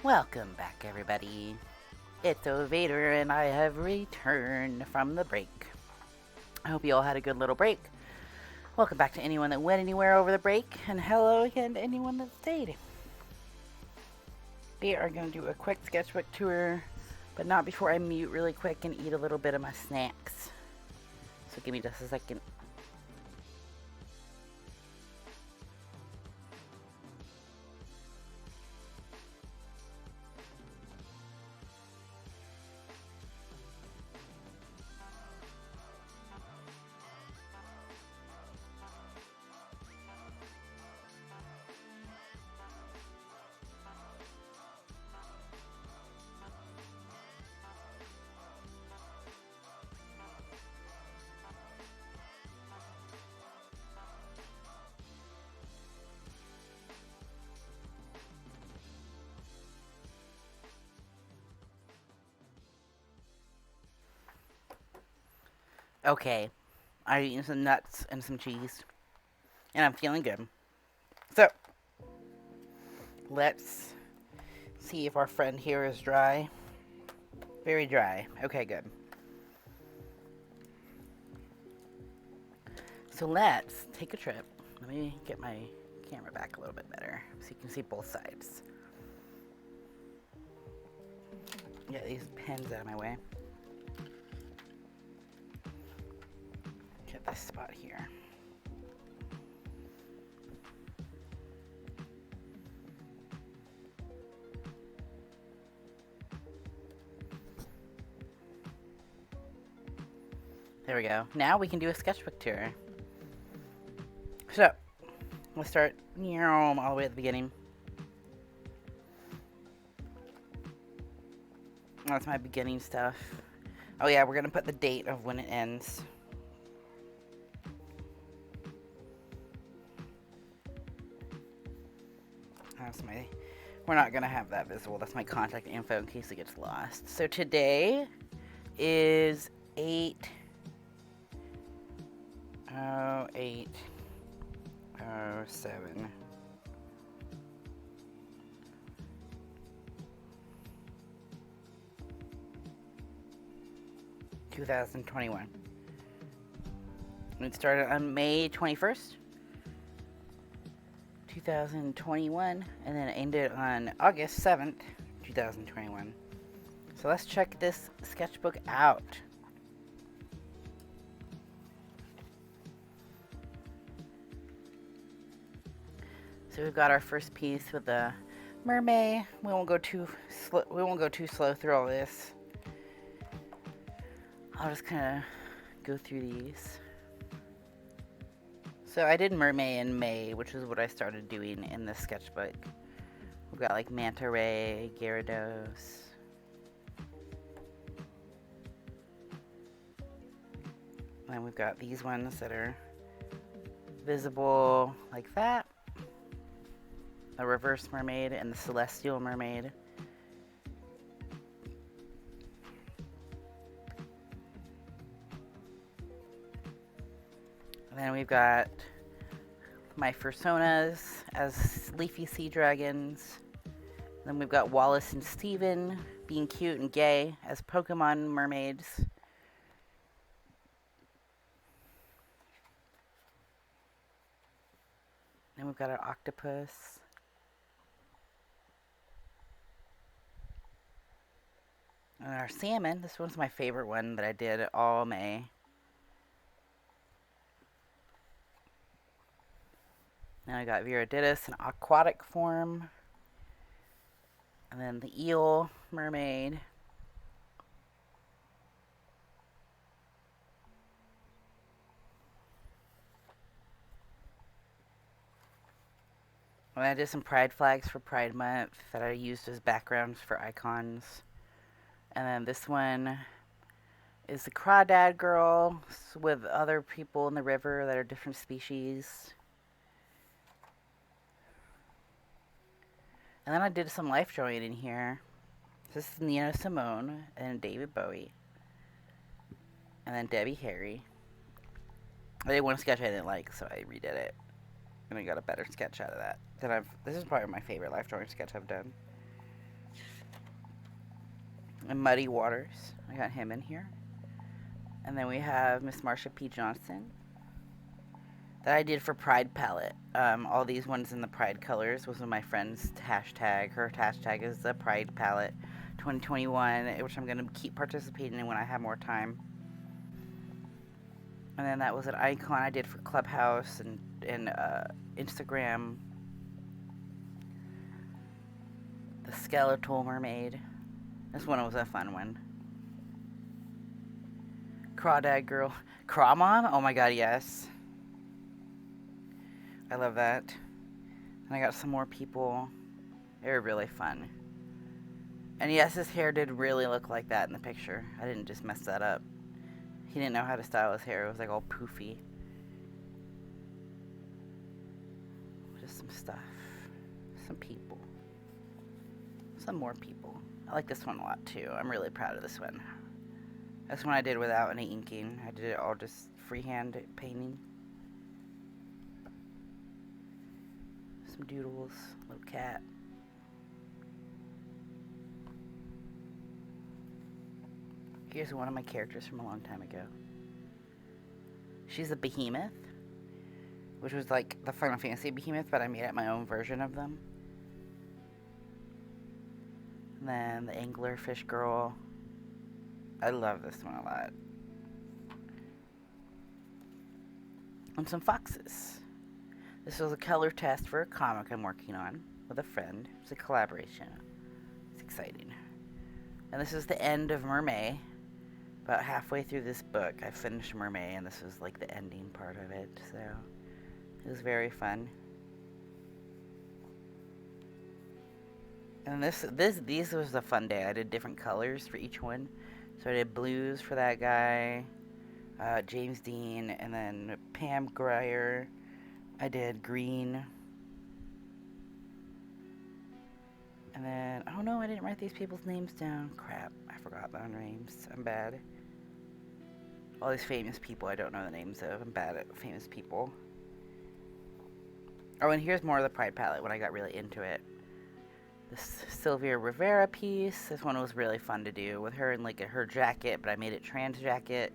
Welcome back, everybody. It's Vader, and I have returned from the break. I hope you all had a good little break. Welcome back to anyone that went anywhere over the break, and hello again to anyone that stayed. We are going to do a quick sketchbook tour, but not before I mute really quick and eat a little bit of my snacks. So give me just a second. Okay, I'm eating some nuts and some cheese, and I'm feeling good. So, let's see if our friend here is dry. Very dry. Okay, good. So let's take a trip. Let me get my camera back a little bit better so you can see both sides. Get these pens out of my way. Get this spot here. There we go. Now we can do a sketchbook tour. So, let's start all the way at the beginning. That's my beginning stuff. Oh yeah, we're gonna put the date of when it ends. That's my... We're not gonna have that visible. That's my contact info in case it gets lost. So today is 8/08/07. (2021). It started on May 21st, 2021, and then it ended on August 7th, 2021. So let's check this sketchbook out. So we've got our first piece with the mermaid. We won't go too slow through all this. I'll just kind of go through these. So I did mermaid in May, which is what I started doing in this sketchbook. We've got like manta ray, gyarados. And then we've got these ones that are visible like that. The reverse mermaid and the celestial mermaid. And then we've got my personas as leafy sea dragons. And then we've got Wallace and Steven being cute and gay as Pokemon mermaids. Then we've got our octopus. And our salmon. This one's my favorite one that I did all May. Now I got Virididus in aquatic form. And then the eel mermaid. And I did some pride flags for Pride Month that I used as backgrounds for icons. And then this one is the crawdad girl with other people in the river that are different species. And then I did some life drawing in here. This is Nina Simone and David Bowie. And then Debbie Harry. I did one sketch I didn't like, so I redid it. And I got a better sketch out of that. This is probably my favorite life drawing sketch I've done. And Muddy Waters. I got him in here. And then we have Miss Marsha P. Johnson. That I did for Pride Palette. All these ones in the Pride colors was one of my friend's hashtag. Her hashtag is the Pride Palette 2021, which I'm going to keep participating in when I have more time. And then that was an icon I did for Clubhouse and Instagram. The Skeletal Mermaid. This one was a fun one. Crawdad Girl. Craw Mom? Oh my god, yes. I love that. And I got some more people. They were really fun. And yes, his hair did really look like that in the picture. I didn't just mess that up. He didn't know how to style his hair. It was like all poofy. Just some stuff. Some people. Some more people. I like this one a lot too. I'm really proud of this one. This one I did without any inking. I did it all just freehand painting. Some doodles. Little cat. Here's one of my characters from a long time ago. She's a behemoth, which was like the Final Fantasy behemoth, but I made up my own version of them. And then the anglerfish girl. I love this one a lot. And some foxes. This was a color test for a comic I'm working on with a friend. It's a collaboration. It's exciting. And this is the end of Mermaid. About halfway through this book, I finished Mermaid, and this was like the ending part of it, so it was very fun. And these was a fun day. I did different colors for each one. So I did blues for that guy, James Dean, and then Pam Grier. I did green. And then, oh no, I didn't write these people's names down. Crap, I forgot their names. I'm bad. All these famous people I don't know the names of. I'm bad at famous people. Oh, and here's more of the Pride Palette when I got really into it. This Sylvia Rivera piece. This one was really fun to do with her in like her jacket, but I made it trans jacket.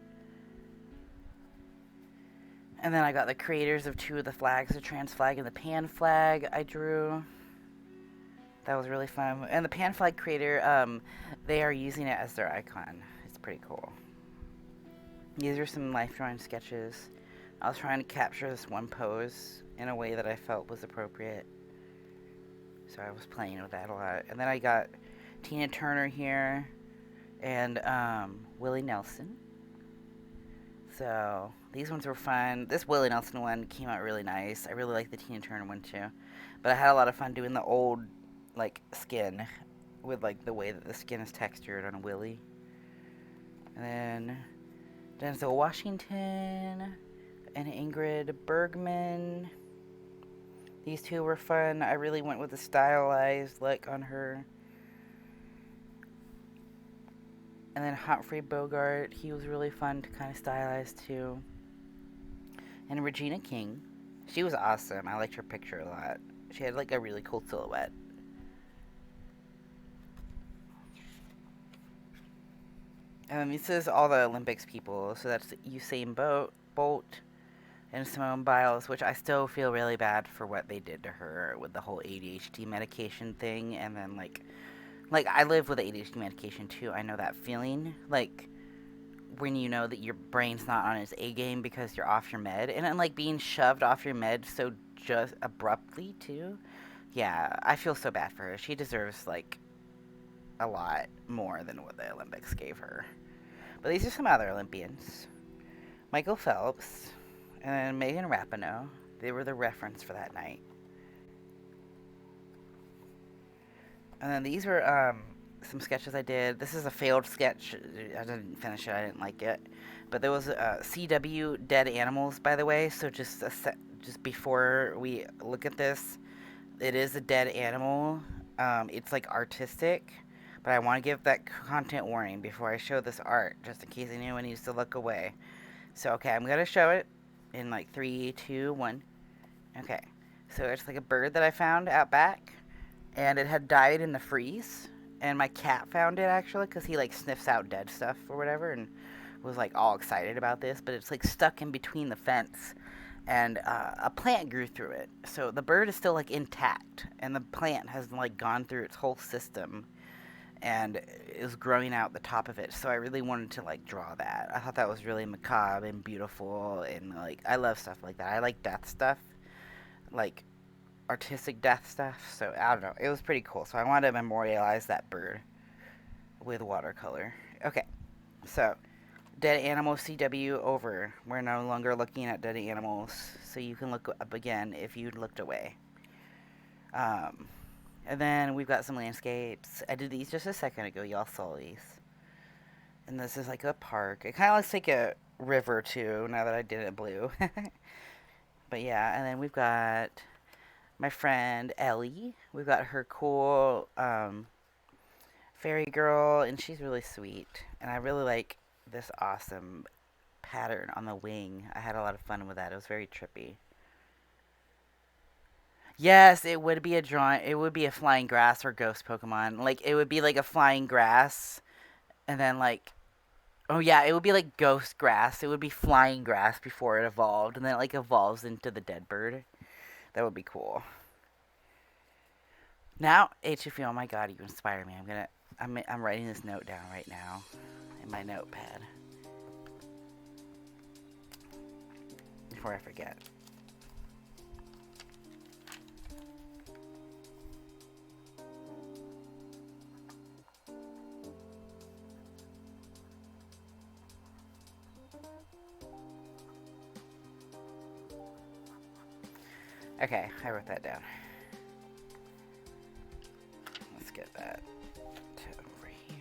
And then I got the creators of two of the flags, the trans flag and the pan flag I drew. That was really fun. And the pan flag creator, they are using it as their icon. It's pretty cool. These are some life drawing sketches. I was trying to capture this one pose in a way that I felt was appropriate. So I was playing with that a lot. And then I got Tina Turner here and Willie Nelson. So these ones were fun. This Willie Nelson one came out really nice. I really like the Tina Turner one too. But I had a lot of fun doing the old like skin with like the way that the skin is textured on Willie. And then Denzel Washington and Ingrid Bergman. These two were fun. I really went with a stylized look on her. And then Humphrey Bogart, he was really fun to kind of stylize too. And Regina King, she was awesome. I liked her picture a lot. She had like a really cool silhouette. This is all the Olympics people. So that's Usain Bolt and Simone Biles, which I still feel really bad for what they did to her with the whole ADHD medication thing. And then like I live with ADHD medication too. I know that feeling. Like when you know that your brain's not on its A game because you're off your med, and then like being shoved off your med so just abruptly too. Yeah, I feel so bad for her. She deserves like a lot more than what the Olympics gave her. But these are some other Olympians. Michael Phelps and Megan Rapinoe. They were the reference for that night. And then these were some sketches I did. This is a failed sketch. I didn't finish it. I didn't like it. But there was CW Dead Animals, by the way. So just before we look at this, it is a dead animal. It's like artistic. But I want to give that content warning before I show this art, just in case anyone needs to look away. So, okay, I'm going to show it in like 3, 2, 1. Okay. So it's like a bird that I found out back, and it had died in the freeze. And my cat found it actually because he like sniffs out dead stuff or whatever, and was like all excited about this. But it's like stuck in between the fence, and a plant grew through it. So the bird is still like intact, and the plant has like gone through its whole system and is growing out the top of it. So I really wanted to like draw that. I thought that was really macabre and beautiful, and like I love stuff like that. I like death stuff, like artistic death stuff. So I don't know. It was pretty cool. So I wanted to memorialize that bird with watercolor. Okay, so dead animal CW over. We're no longer looking at dead animals, so you can look up again if you looked away. And then we've got some landscapes. I did these just a second ago. Y'all saw these. And this is like a park. It kind of looks like a river too, now that I did it blue. But yeah, and then we've got my friend Ellie. We've got her cool fairy girl, and she's really sweet. And I really like this awesome pattern on the wing. I had a lot of fun with that. It was very trippy. Yes, it would be a drawing. It would be a flying grass or ghost Pokemon. Like it would be like a flying grass, and then like, oh yeah, it would be like ghost grass. It would be flying grass before it evolved, and then it like evolves into the dead bird. That would be cool. Now, HFU, oh my god, you inspire me. I'm writing this note down right now in my notepad before I forget. Okay, I wrote that down. Let's get that to over here.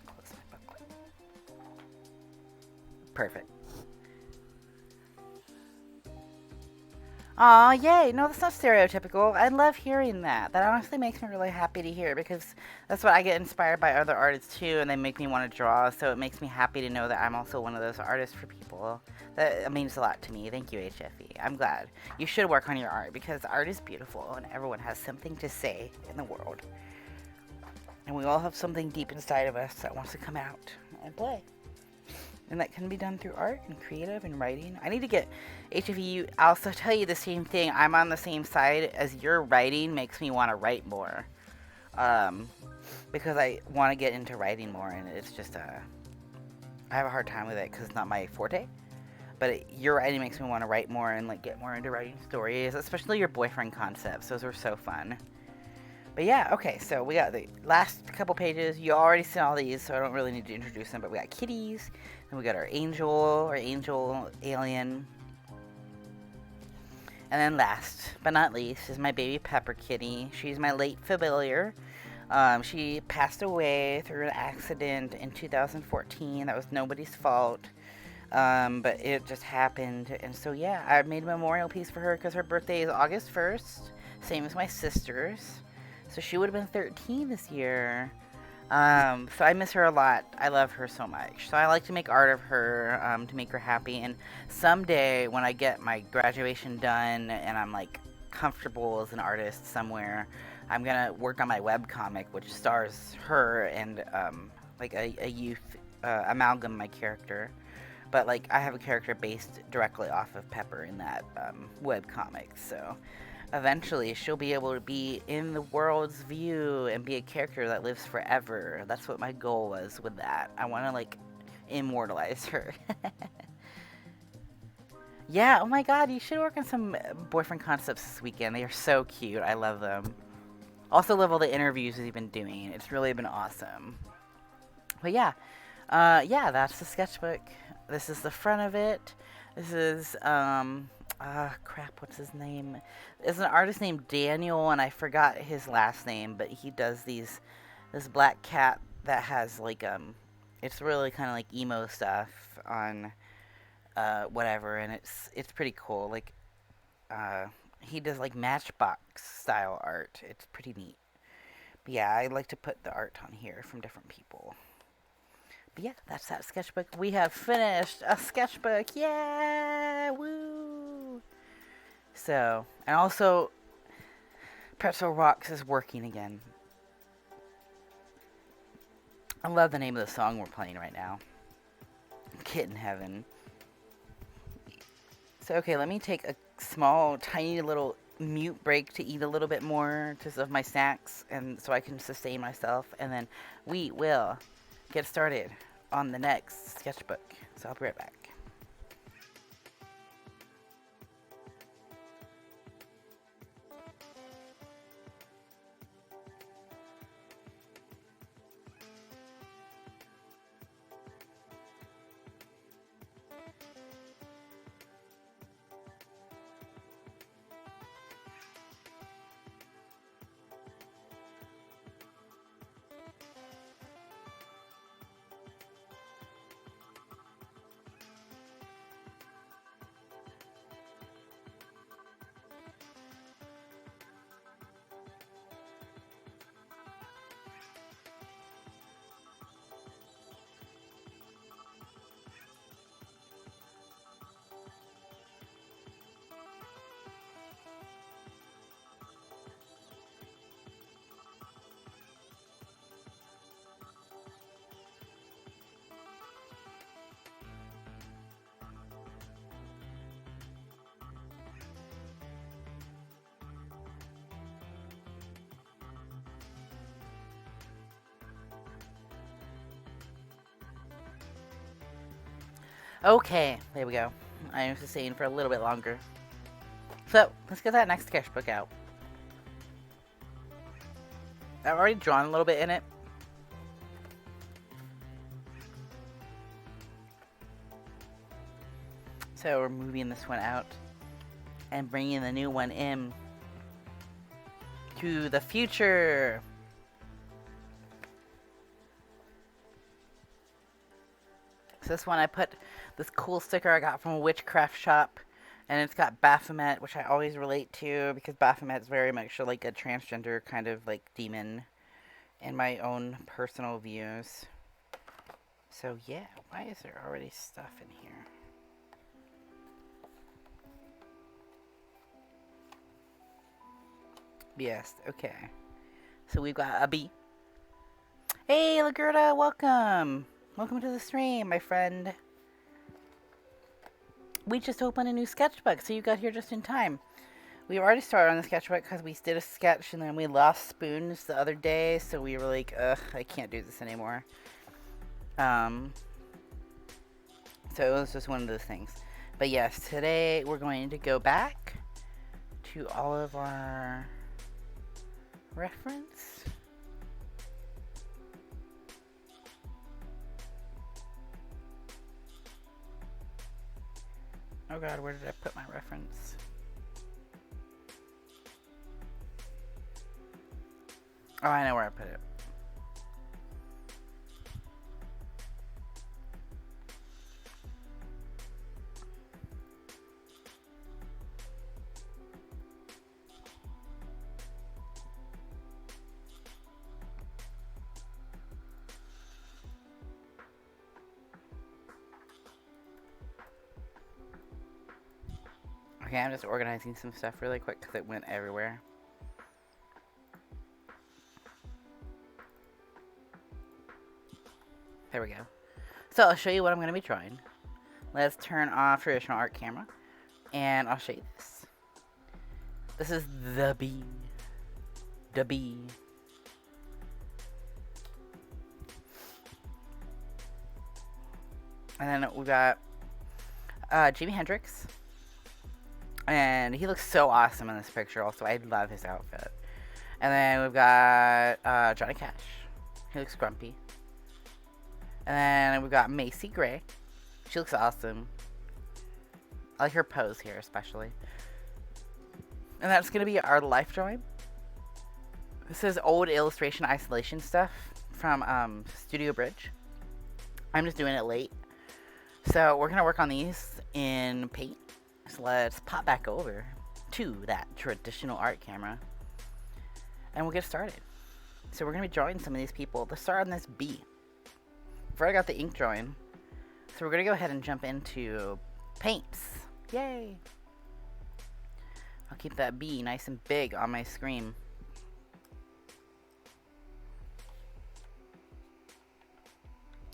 Close my booklet. Perfect. Aw, yay. No, that's not stereotypical. I love hearing that. That honestly makes me really happy to hear because that's what I get inspired by other artists too, and they make me want to draw. So it makes me happy to know that I'm also one of those artists for people. That means a lot to me. Thank you, HFE. I'm glad. You should work on your art because art is beautiful and everyone has something to say in the world. And we all have something deep inside of us that wants to come out and play. And that can be done through art and creative and writing. I need to get HFU. I'll also tell you the same thing. I'm on the same side as your writing makes me want to write more. Because I want to get into writing more, and it's just I have a hard time with it because it's not my forte. But your writing makes me want to write more and like get more into writing stories, especially your boyfriend concepts. Those were so fun. But yeah, okay, so we got the last couple pages. You already seen all these, so I don't really need to introduce them. But we got kitties, and we got our angel alien. And then last but not least is my baby Pepper Kitty. She's my late familiar. She passed away through an accident in 2014. That was nobody's fault. But it just happened. And so, yeah, I made a memorial piece for her because her birthday is August 1st, same as my sister's. So she would have been 13 this year. So I miss her a lot. I love her so much. So I like to make art of her to make her happy. And someday when I get my graduation done and I'm like comfortable as an artist somewhere, I'm going to work on my webcomic, which stars her and like a youth amalgam my character. But like I have a character based directly off of Pepper in that webcomic. So eventually she'll be able to be in the world's view and be a character that lives forever. That's what my goal was with that. I want to like immortalize her. Yeah, oh my god, you should work on some boyfriend concepts this weekend. They are so cute. I love them. Also love all the interviews he's been doing. It's really been awesome. But yeah. Yeah, that's the sketchbook. This is the front of it. This is crap, what's his name? There's an artist named Daniel, and I forgot his last name, but he does this black cat that has like it's really kind of like emo stuff on whatever, and it's pretty cool. Like he does like Matchbox style art. It's pretty neat. But yeah, I like to put the art on here from different people. Yeah, that's that sketchbook. We have finished a sketchbook. Yeah, woo! So, and also, Pretzel Rocks is working again. I love the name of the song we're playing right now. Kitten Heaven. So, okay, let me take a small, tiny little mute break to eat a little bit more just of my snacks, and so I can sustain myself, and then we will get started on the next sketchbook. So I'll be right back. Okay, there we go. I am sustained for a little bit longer. So, let's get that next sketchbook out. I've already drawn a little bit in it. So we're moving this one out and bringing the new one in to the future. So this one I put this cool sticker I got from a witchcraft shop, and it's got Baphomet, which I always relate to because Baphomet's very much like a transgender kind of like demon in my own personal views. So yeah, why is there already stuff in here? Yes, okay. So we've got a bee. Hey, Lagerda, welcome. Welcome to the stream, my friend. We just opened a new sketchbook, so you got here just in time. We already started on the sketchbook because we did a sketch and then we lost spoons the other day, so we were like, ugh, I can't do this anymore. So it was just one of those things. But yes, today we're going to go back to all of our reference. Oh god, where did I put my reference? Oh, I know where I put it. Okay, I'm just organizing some stuff really quick because it went everywhere. There we go. So I'll show you what I'm going to be drawing. Let's turn off traditional art camera, and I'll show you this. This is the bee. The bee. And then we got Jimi Hendrix. And he looks so awesome in this picture also. I love his outfit. And then we've got Johnny Cash. He looks grumpy. And then we've got Macy Gray. She looks awesome. I like her pose here especially. And that's going to be our life drawing. This is old illustration isolation stuff from Studio Bridge. I'm just doing it late. So we're going to work on these in paint. So let's pop back over to that traditional art camera and we'll get started. So we're going to be drawing some of these people. Let's start on this bee. before I got the ink drawing. So we're going to go ahead and jump into paints. Yay! I'll keep that B nice and big on my screen.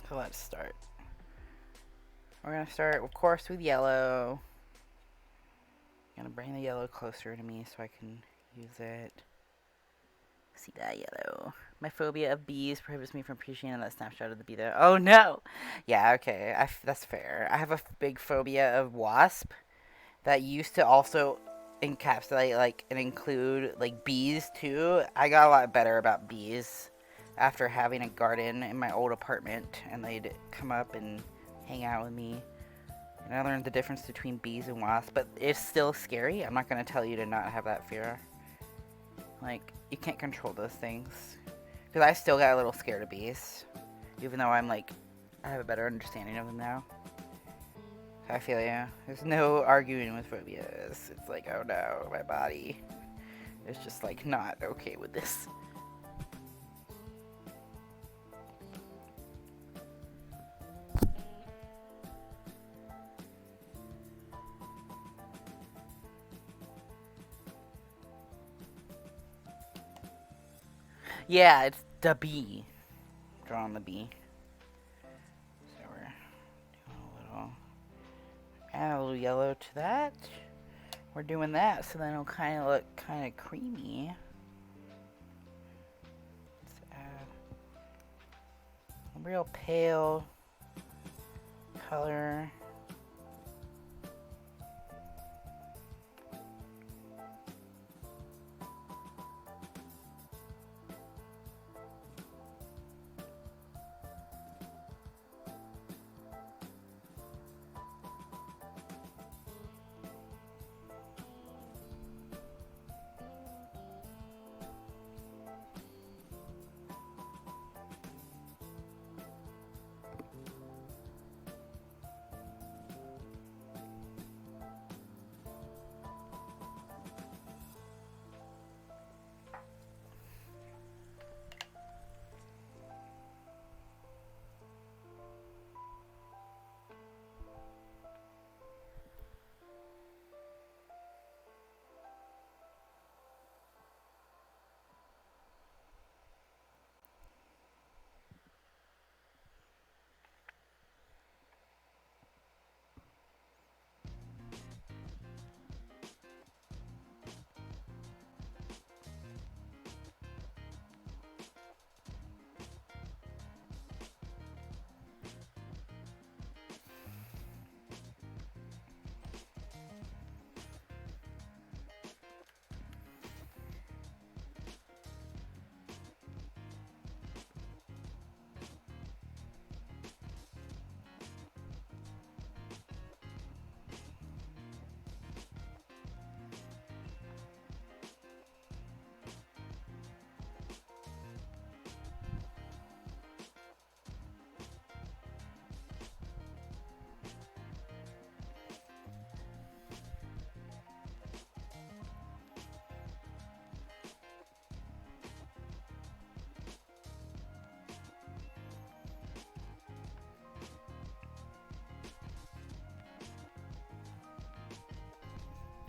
So let's start. We're going to start, of course, with yellow. I'm going to bring the yellow closer to me so I can use it. See that yellow. My phobia of bees prohibits me from appreciating that snapshot of the bee there. Oh no! Yeah, okay, that's fair. I have a big phobia of wasp that used to also encapsulate, like, and include, like, bees too. I got a lot better about bees after having a garden in my old apartment, and they'd come up and hang out with me. And I learned the difference between bees and wasps, but it's still scary. I'm not going to tell you to not have that fear. Like, you can't control those things. Because I still got a little scared of bees. Even though I have a better understanding of them now. I feel you. There's no arguing with phobias. It's like, oh no, my body is just like not okay with this. Yeah, it's the bee. Drawing the bee. So we're doing add a little yellow to that. We're doing that so then it'll kind of look kind of creamy. Let's add a real pale color.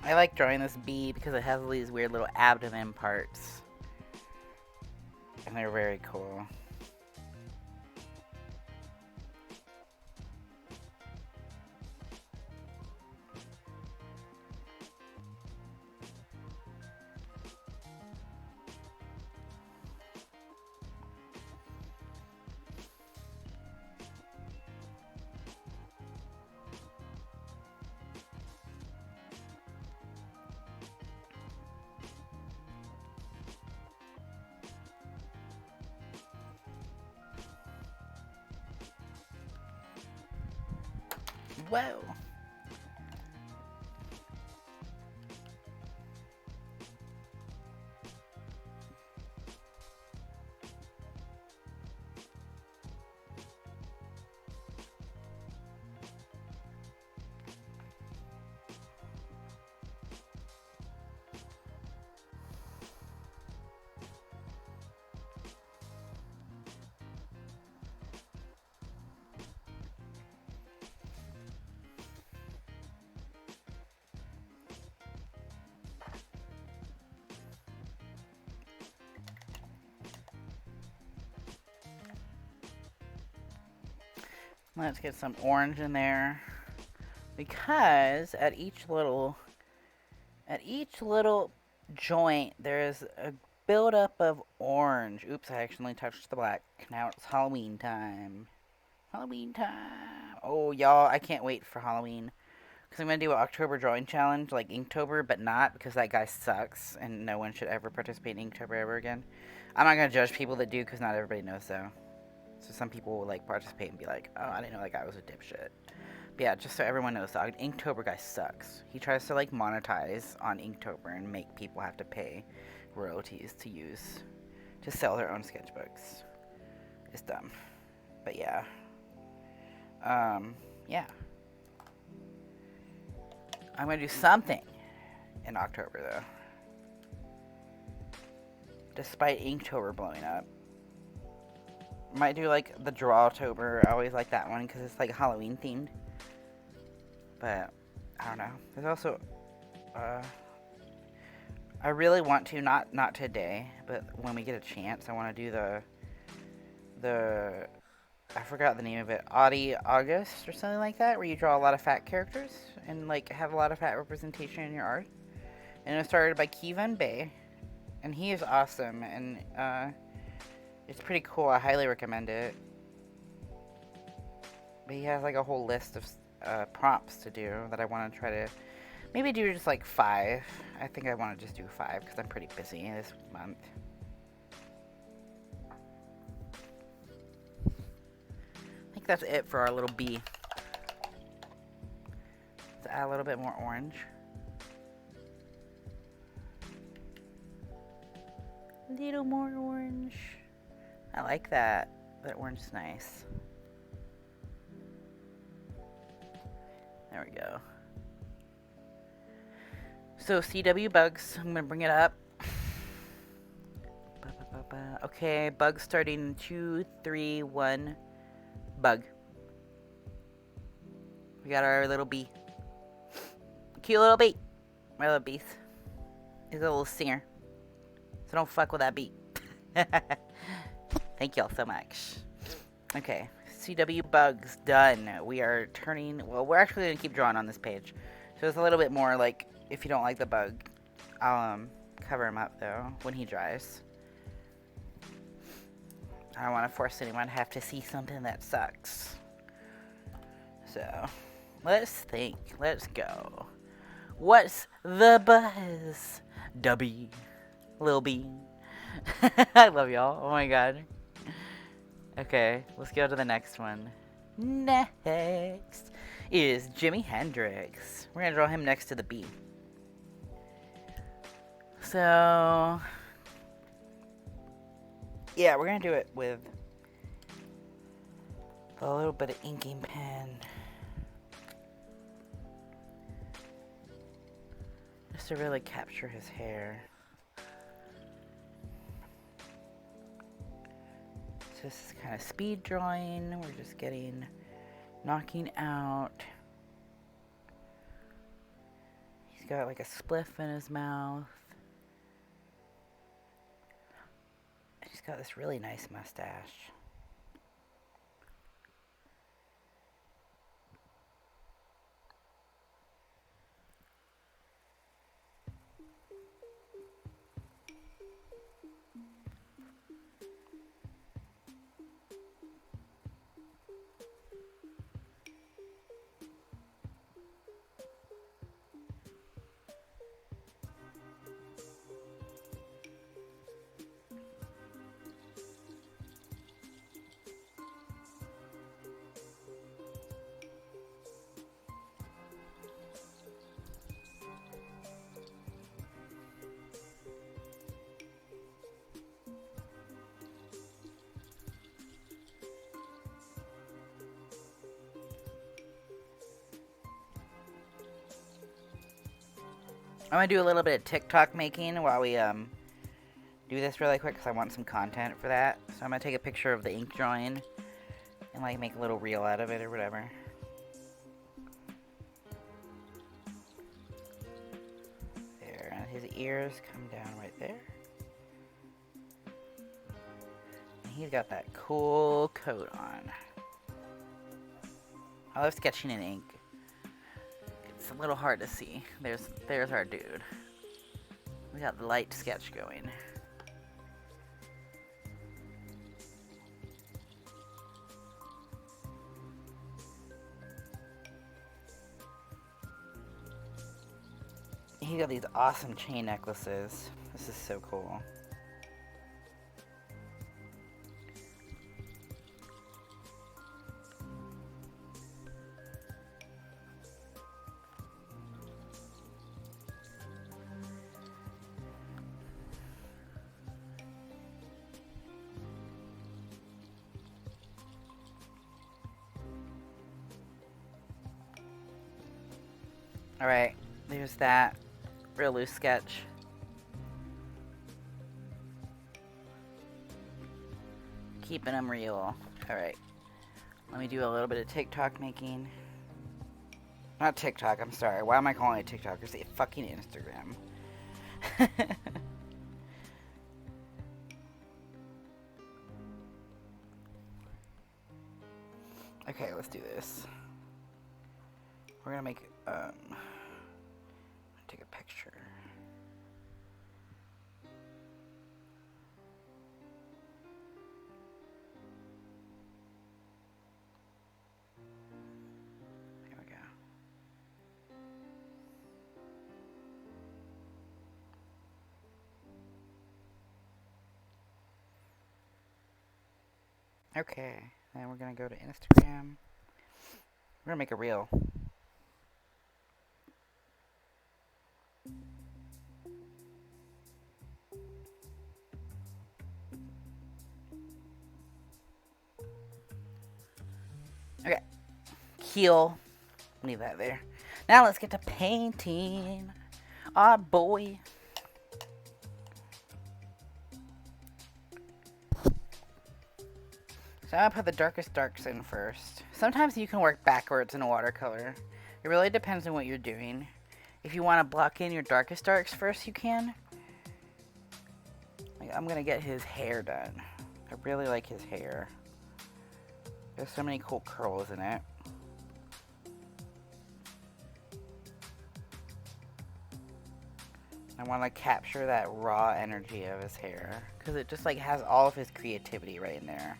I like drawing this bee because it has all these weird little abdomen parts. And they're very cool. Whoa. Let's get some orange in there. Because at each little joint there's a buildup of orange. Oops, I accidentally touched the black. Now it's Halloween time. Halloween time. Oh, y'all, I can't wait for Halloween. Because I'm going to do an October drawing challenge, like Inktober, but not because that guy sucks and no one should ever participate in Inktober ever again. I'm not going to judge people that do because not everybody knows, though. So some people will, like, participate and be like, oh, I didn't know that guy was a dipshit. But yeah, just so everyone knows, the Inktober guy sucks. He tries to, like, monetize on Inktober and make people have to pay royalties to sell their own sketchbooks. It's dumb. But yeah. Yeah. I'm going to do something in October, though. Despite Inktober blowing up. Might do, like, the Drawtober. I always like that one because it's, like, Halloween themed. But, I don't know. There's also, I really want to, not today, but when we get a chance, I want to do the I forgot the name of it, August or something like that, where you draw a lot of fat characters and, like, have a lot of fat representation in your art. And it was started by Kevin Bay, and he is awesome, and, it's pretty cool. I highly recommend it. But he has, like, a whole list of prompts to do that I want to try to maybe do just like 5. I think I want to just do 5 because I'm pretty busy this month. I think that's it for our little bee. Let's add a little bit more orange. A little more orange. I like that. That orange is nice. There we go. So, CW bugs. I'm going to bring it up. Okay, bug starting in 2, 3, 1. Bug. We got our little bee. Cute little bee. My little bees. He's a little singer. So don't fuck with that bee. Thank y'all so much. Okay. CW bugs done. We are turning, well, we're actually going to keep drawing on this page. So it's a little bit more like, if you don't like the bug, I'll cover him up though when he dries. I don't want to force anyone to have to see something that sucks. So, let's think. Let's go. What's the buzz? Dubby. Lil B. I love y'all. Oh my god. Okay, let's go to the next one. Next is Jimi Hendrix. We're going to draw him next to the bee. So, yeah, we're going to do it with a little bit of inking pen. Just to really capture his hair. So this is kind of speed drawing. We're just knocking out. He's got like a spliff in his mouth. And he's got this really nice mustache. I'm going to do a little bit of TikTok making while we do this really quick because I want some content for that. So I'm going to take a picture of the ink drawing and like make a little reel out of it or whatever. There, and his ears come down right there. And he's got that cool coat on. I love sketching in ink. It's a little hard to see. There's our dude. We got the light sketch going. He got these awesome chain necklaces. This is so cool. Alright, there's that real loose sketch. Keeping them real. Alright, let me do a little bit of TikTok making. Not TikTok, I'm sorry. Why am I calling it TikTok? It's a fucking Instagram. Okay, let's do this. We're gonna make, take a picture. There we go. Okay, then we're gonna go to Instagram. We're gonna make a reel. Okay, heel. Leave that there. Now let's get to painting. Ah, boy. So I'm gonna put the darkest darks in first. Sometimes you can work backwards in watercolor. It really depends on what you're doing. If you want to block in your darkest darks first, you can. Like, I'm gonna get his hair done. I really like his hair. There's so many cool curls in it. I want to capture that raw energy of his hair, because it just like has all of his creativity right in there.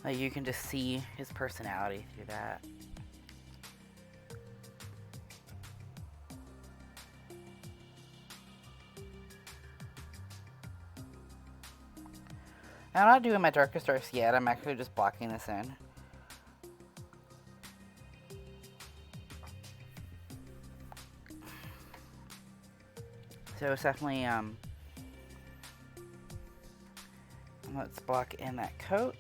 Like, you can just see his personality through that. I'm not doing my darkest darks yet. I'm actually just blocking this in. So it's definitely, let's block in that coat.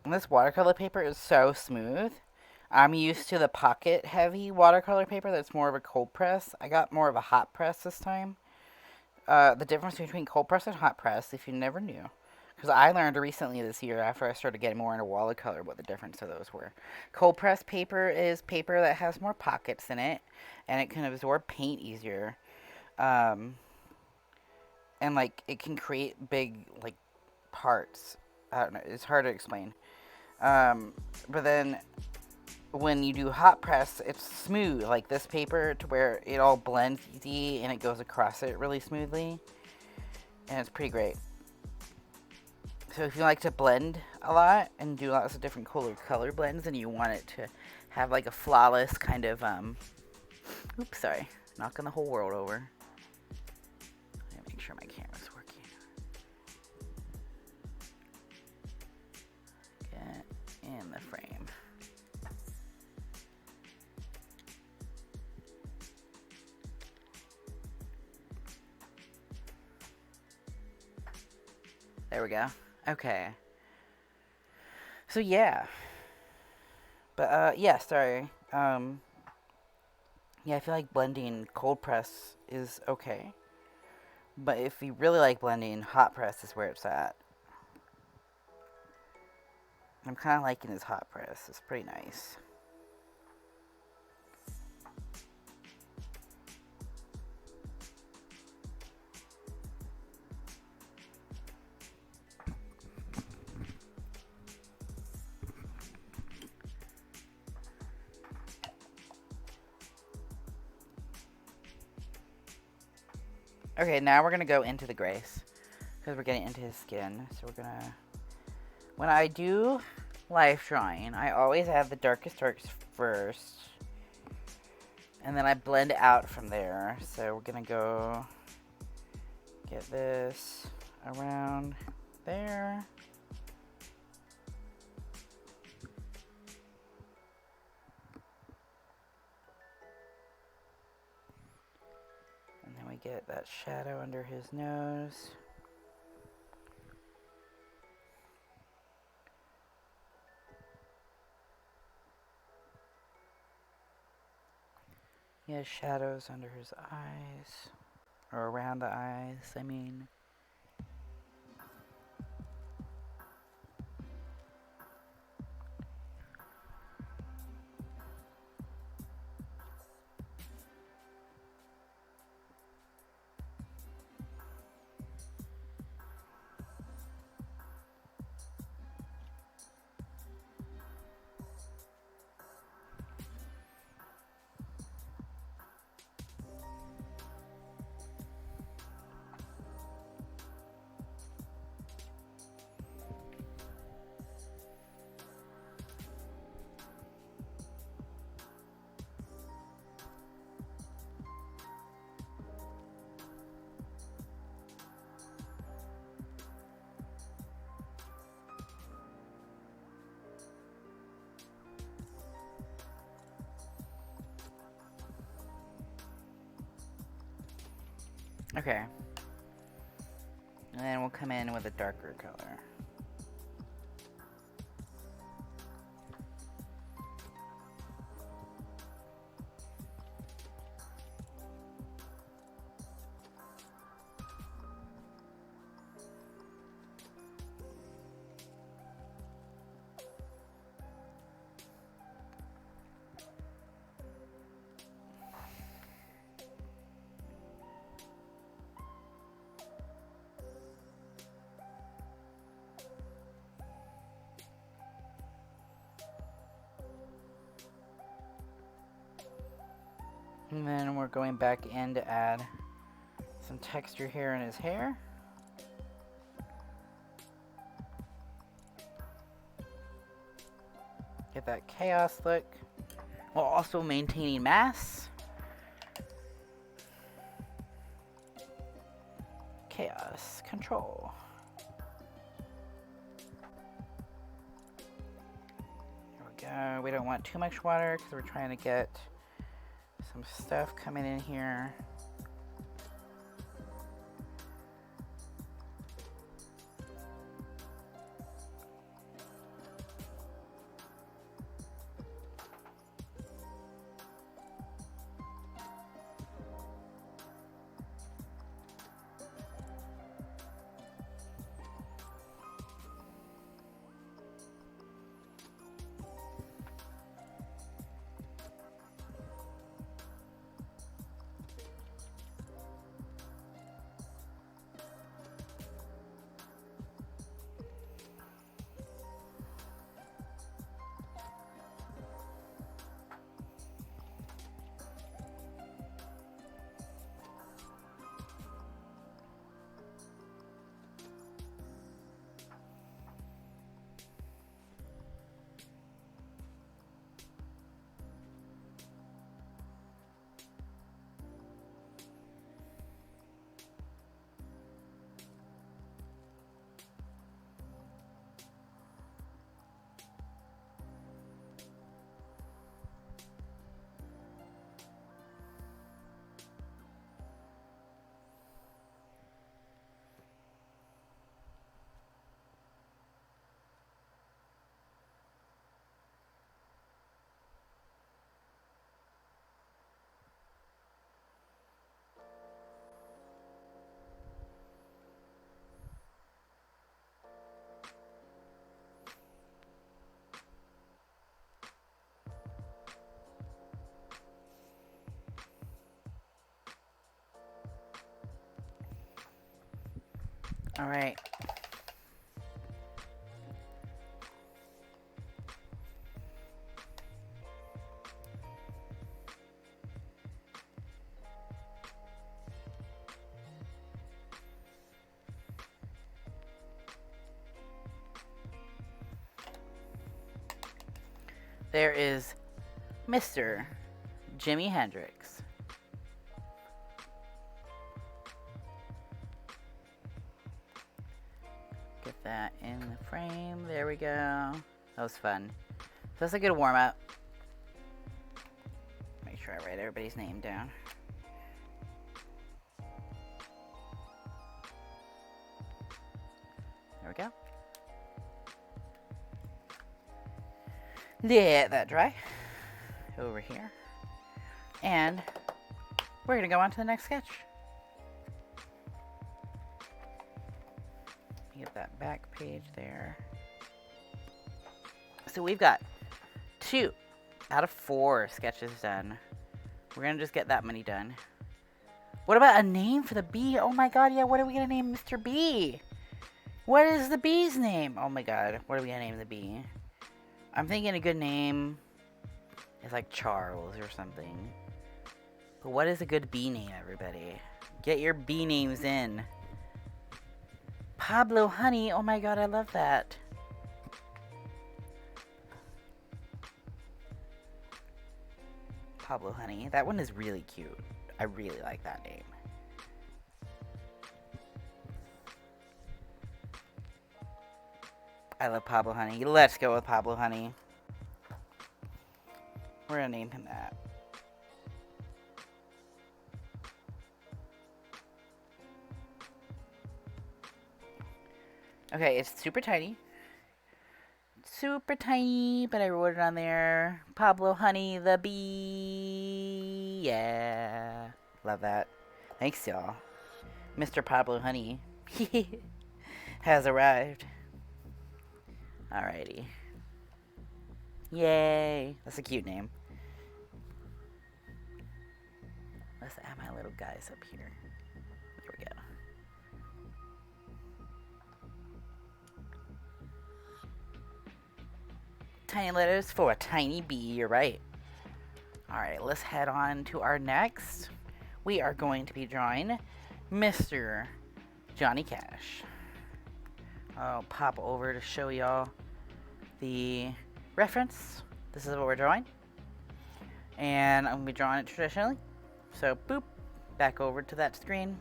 And this watercolor paper is so smooth. I'm used to the pocket heavy watercolor paper that's more of a cold press. I got more of a hot press this time. The difference between cold press and hot press, if you never knew. Because I learned recently this year, after I started getting more into watercolor, what the difference of those were. Cold press paper is paper that has more pockets in it, and it can absorb paint easier. And, like, it can create big, like, parts. I don't know, it's hard to explain. But then, when you do hot press, it's smooth, like this paper, to where it all blends easy, and it goes across it really smoothly. And it's pretty great. So if you like to blend a lot and do lots of different color blends, and you want it to have like a flawless kind of, oops, sorry, knocking the whole world over. Let me make sure my camera's working. Get in the frame. There we go. Okay. So yeah. But yeah, sorry. Yeah, I feel like blending cold press is okay. But if you really like blending, hot press is where it's at. I'm kind of liking his hot press. It's pretty nice. Okay, now we're gonna go into the grays because we're getting into his skin. So we're gonna, when I do life drawing, I always add the darkest darks first, and then I blend out from there. So we're gonna go get this around there. And then we get that shadow under his nose. He has shadows under his eyes, or around the eyes, I mean. Okay. And then we'll come in with a darker color. And then we're going back in to add some texture here in his hair. Get that chaos look, while also maintaining mass. Chaos control. There we go. We don't want too much water because we're trying to get some stuff coming in here. All right. there is Mr. Jimi Hendrix. Get that in the frame. There we go. That was fun. So that's a good warm-up. Make sure I write everybody's name down. There we go. Let that dry. Over here. And we're going to go on to the next sketch. Get that back page there. So we've got 2 out of 4 sketches done. We're going to just get that many done. What about a name for the bee? Oh my god, yeah, what are we going to name Mr. B? What is the bee's name? Oh my god, what are we going to name the bee? I'm thinking a good name is like Charles or something. But what is a good bee name, everybody? Get your bee names in. Pablo Honey. Oh my god, I love that. Pablo Honey. That one is really cute. I really like that name. I love Pablo Honey. Let's go with Pablo Honey. We're gonna name him that. Okay, it's super tiny. Super tiny, but I wrote it on there. Pablo Honey the bee. Yeah. Love that. Thanks, y'all. Mr. Pablo Honey has arrived. Alrighty. Yay. That's a cute name. Let's add my little guys up here. There we go. Tiny letters for a tiny bee, you're right. Alright, let's head on to our next. We are going to be drawing Mr. Johnny Cash. I'll pop over to show y'all the reference. This is what we're drawing. And I'm going to be drawing it traditionally. So, boop, back over to that screen.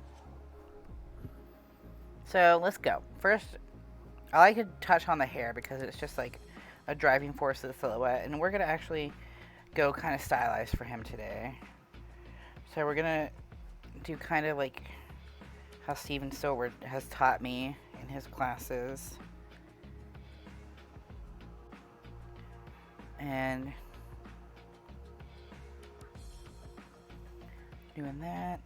So, let's go. First, I like to touch on the hair because it's just like a driving force of the silhouette. And we're going to actually go kind of stylized for him today. So, we're going to do kind of like how Steven Stoward has taught me in his classes. And doing that.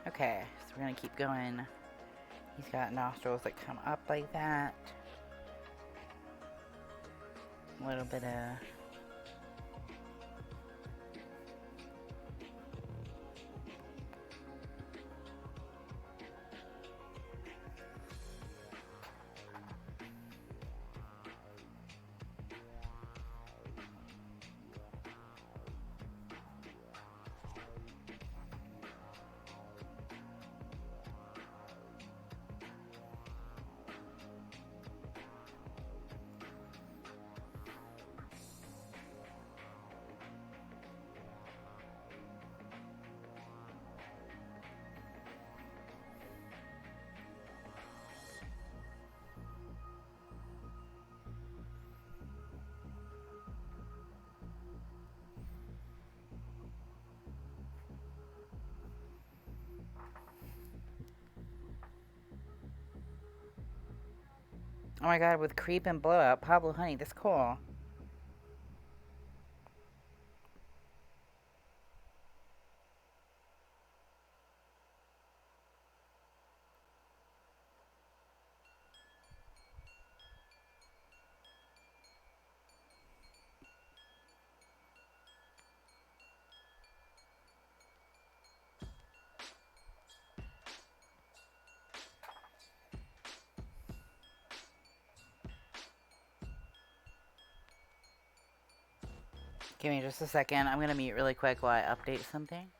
Okay, so we're gonna keep going. He's got nostrils that come up like that. A little bit of oh my god, with creep and blowout, Pablo Honey, that's cool. Give me just a second. I'm going to mute really quick while I update something.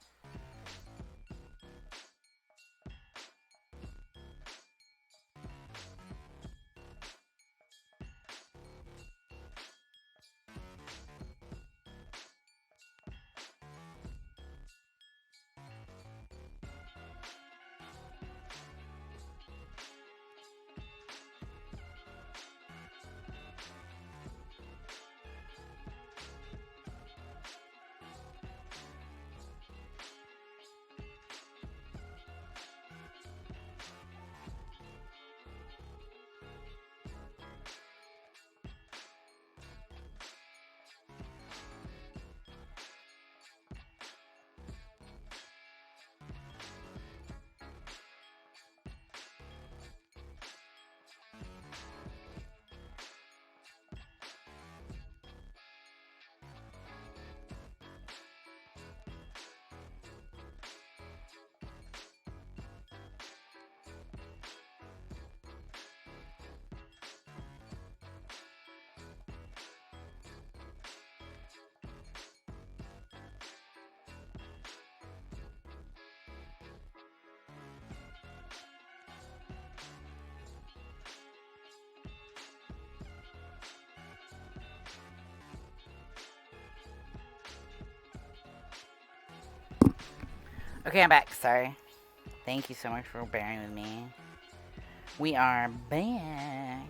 Okay, I'm back. Sorry. Thank you so much for bearing with me. We are back.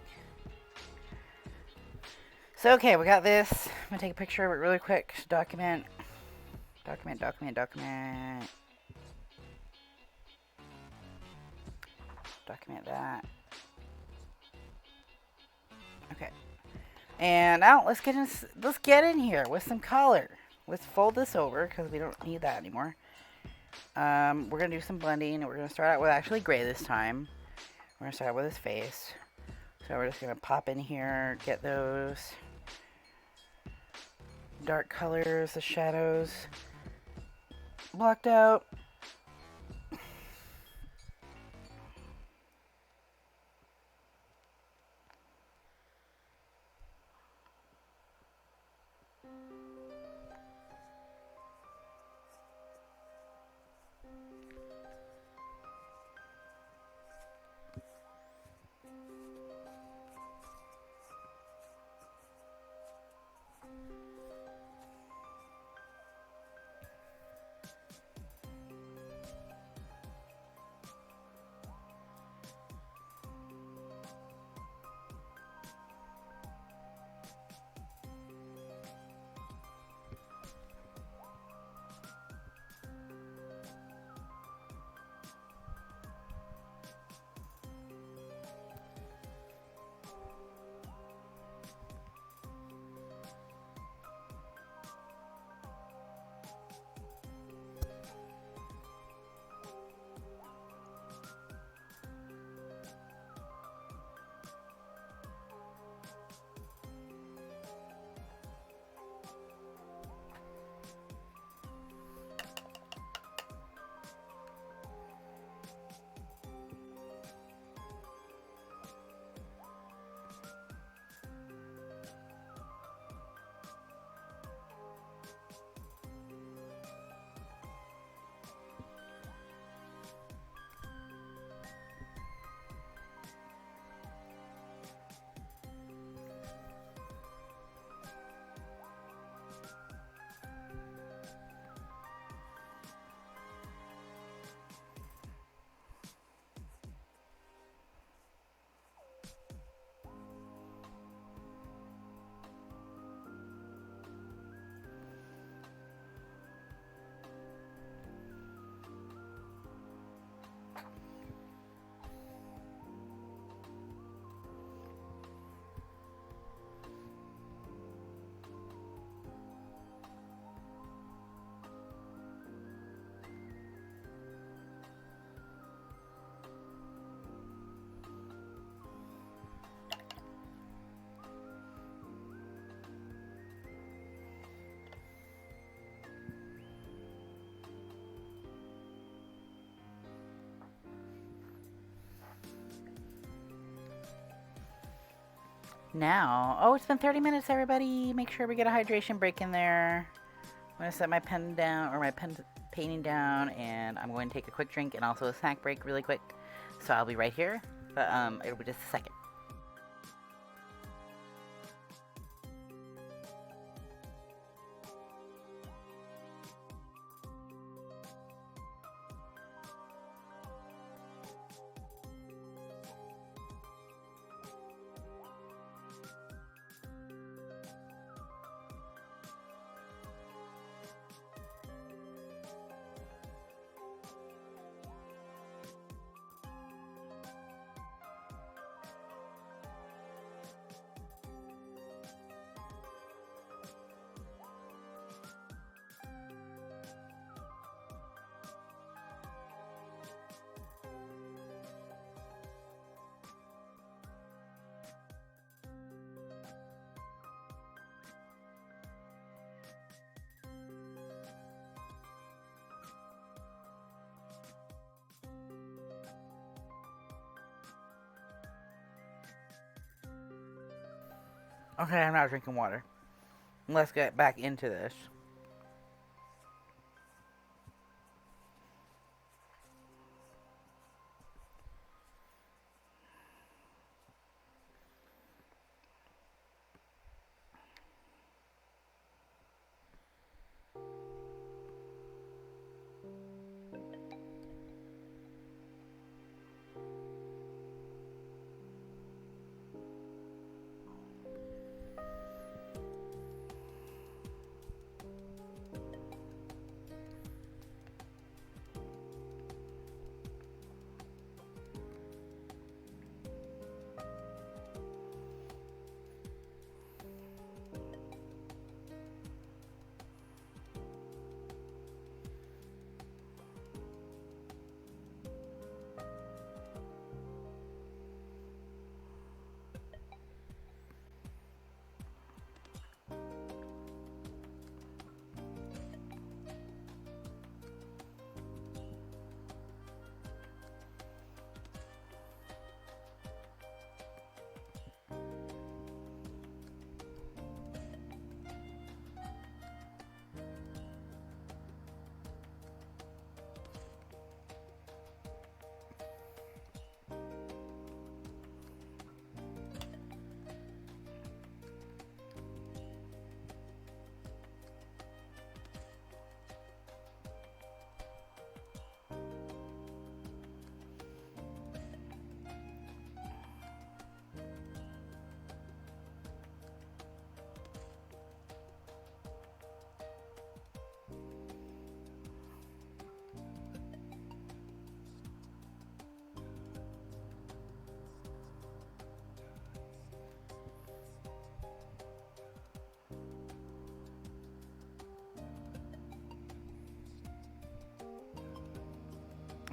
So, okay, we got this. I'm going to take a picture of it really quick. Document. Document. Document that. Okay. And now let's get in here with some color. Let's fold this over because we don't need that anymore. We're going to do some blending. We're going to start out with actually gray this time. We're going to start out with his face. So we're just going to pop in here, get those dark colors, the shadows blocked out. now. Oh, it's been 30 minutes, everybody. Make sure we get a hydration break in there. I'm going to set my pen down, or my pen painting down, and I'm going to take a quick drink and also a snack break really quick. So I'll be right here, but it'll be just a second. Okay, I'm not drinking water. Let's get back into this.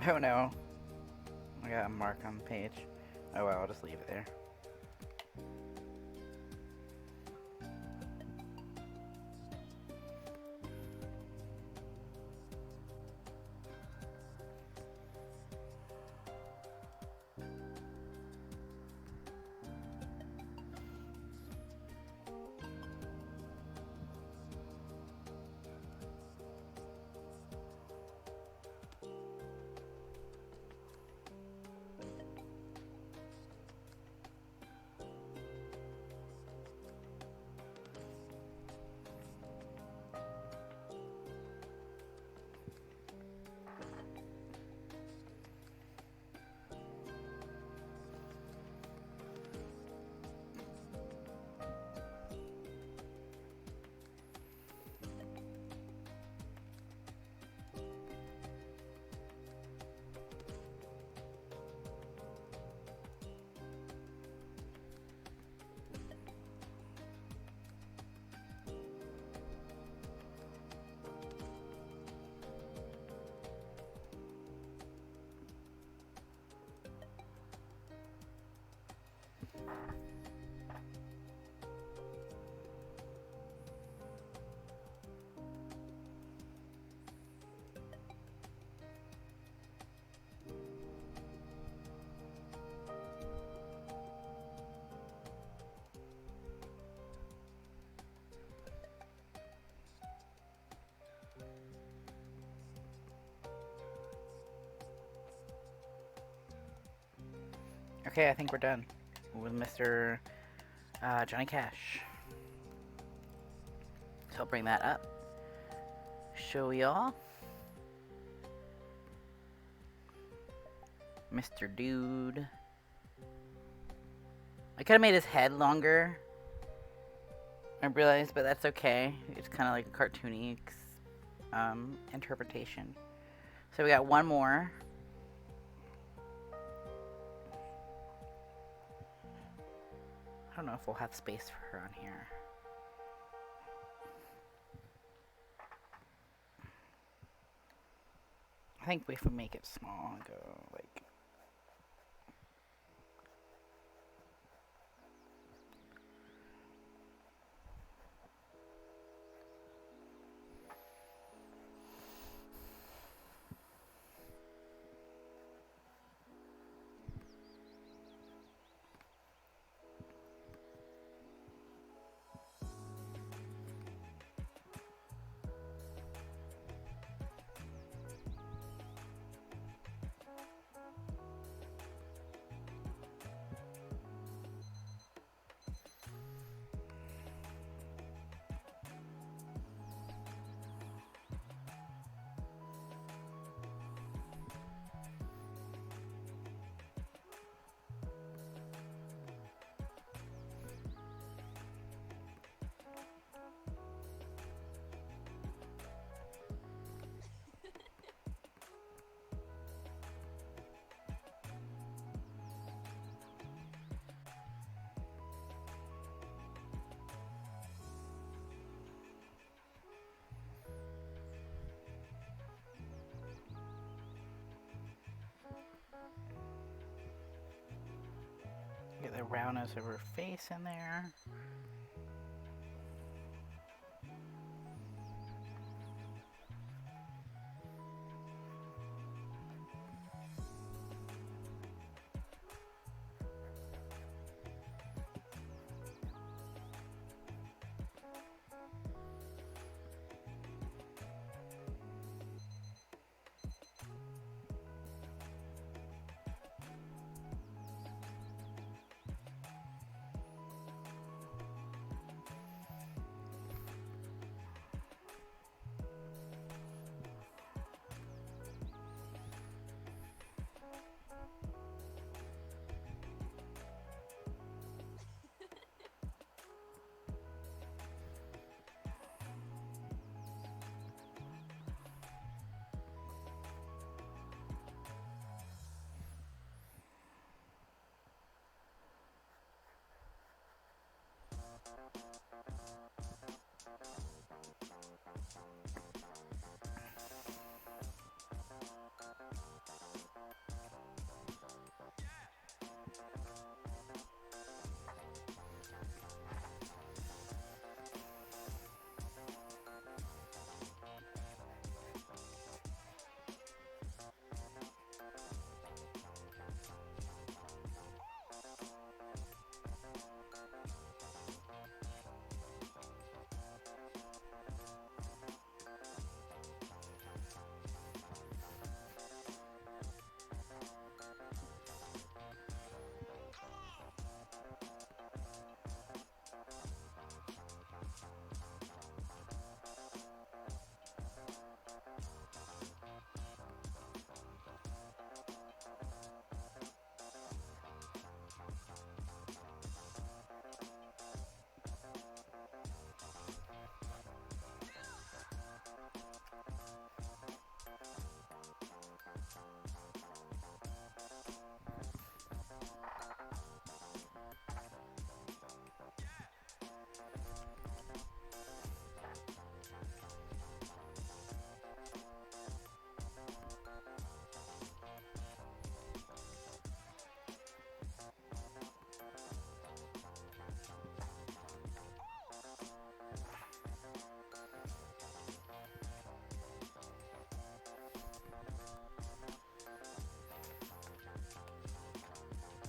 Oh no. I got a mark on the page. Oh well, I'll just leave it there. Okay, I think we're done with Mr. Johnny Cash. So I'll bring that up. Show y'all. Mr. Dude. I could have made his head longer. I realized, but that's okay. It's kind of like a cartoony interpretation. So we got one more. I don't know if we'll have space for her on here. I think if we make it small and go like... Get the roundness of her face in there.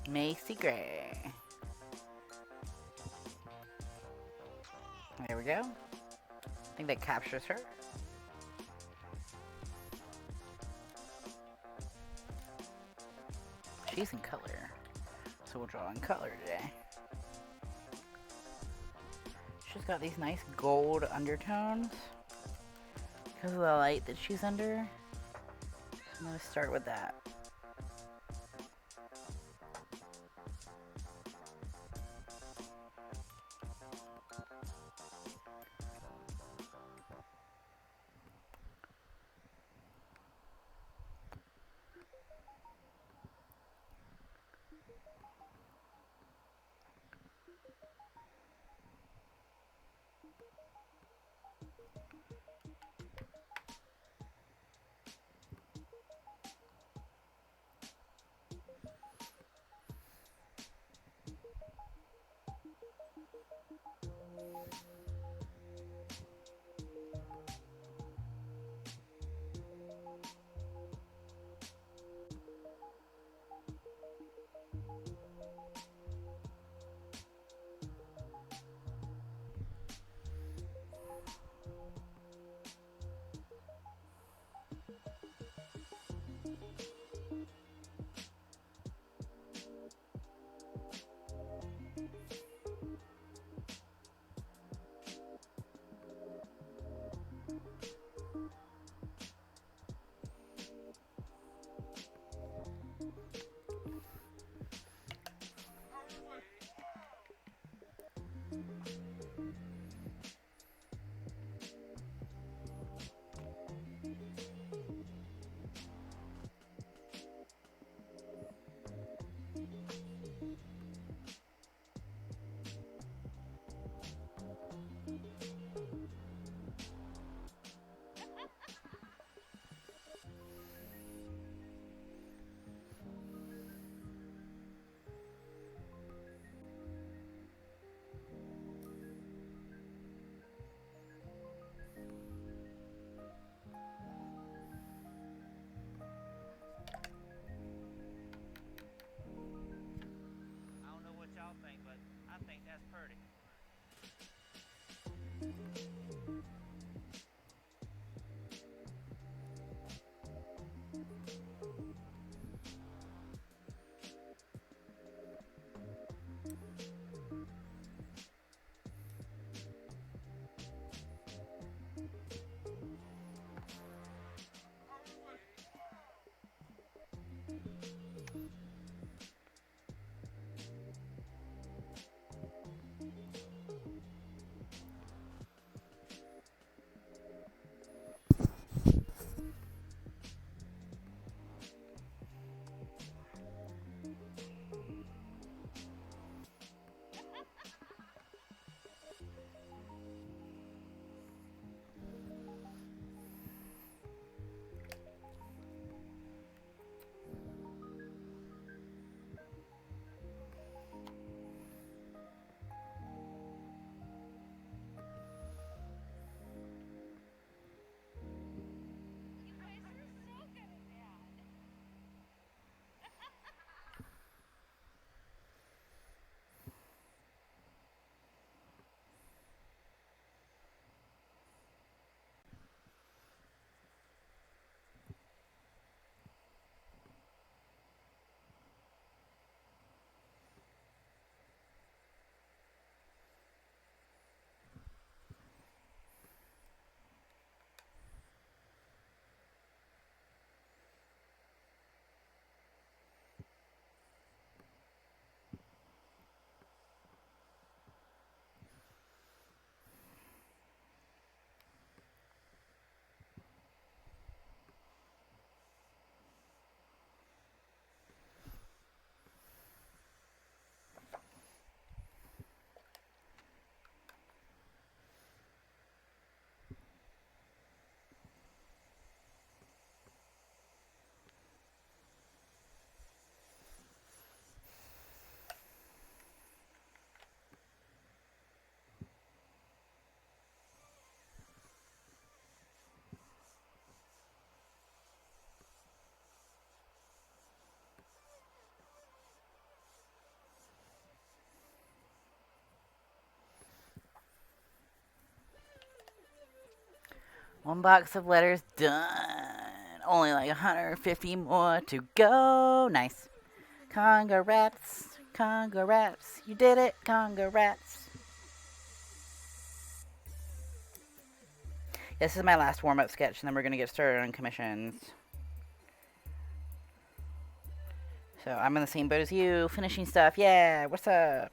Macy Gray. There we go. I think that captures her. She's in color. So we'll draw in color today. She's got these nice gold undertones because of the light that she's under. So I'm going to start with that. I don't know what y'all think, but I think that's pretty. One box of letters done. Only like 150 more to go. Nice. Congrats. Congrats. You did it. Congrats. This is my last warm-up sketch, and then we're going to get started on commissions. So I'm in the same boat as you, finishing stuff. Yeah, what's up?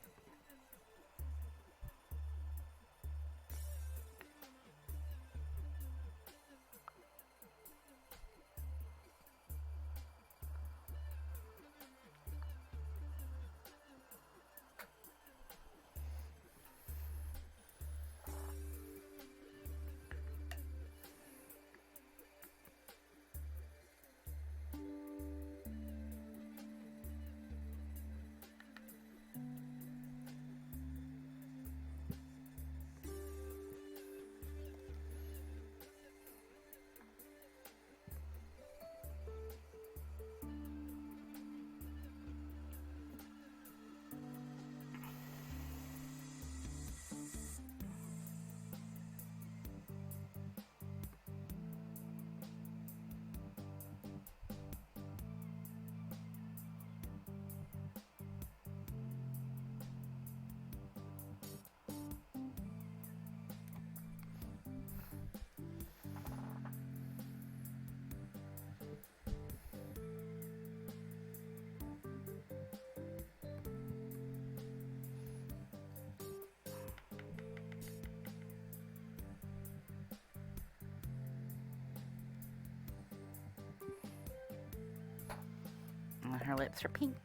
And her lips are pink.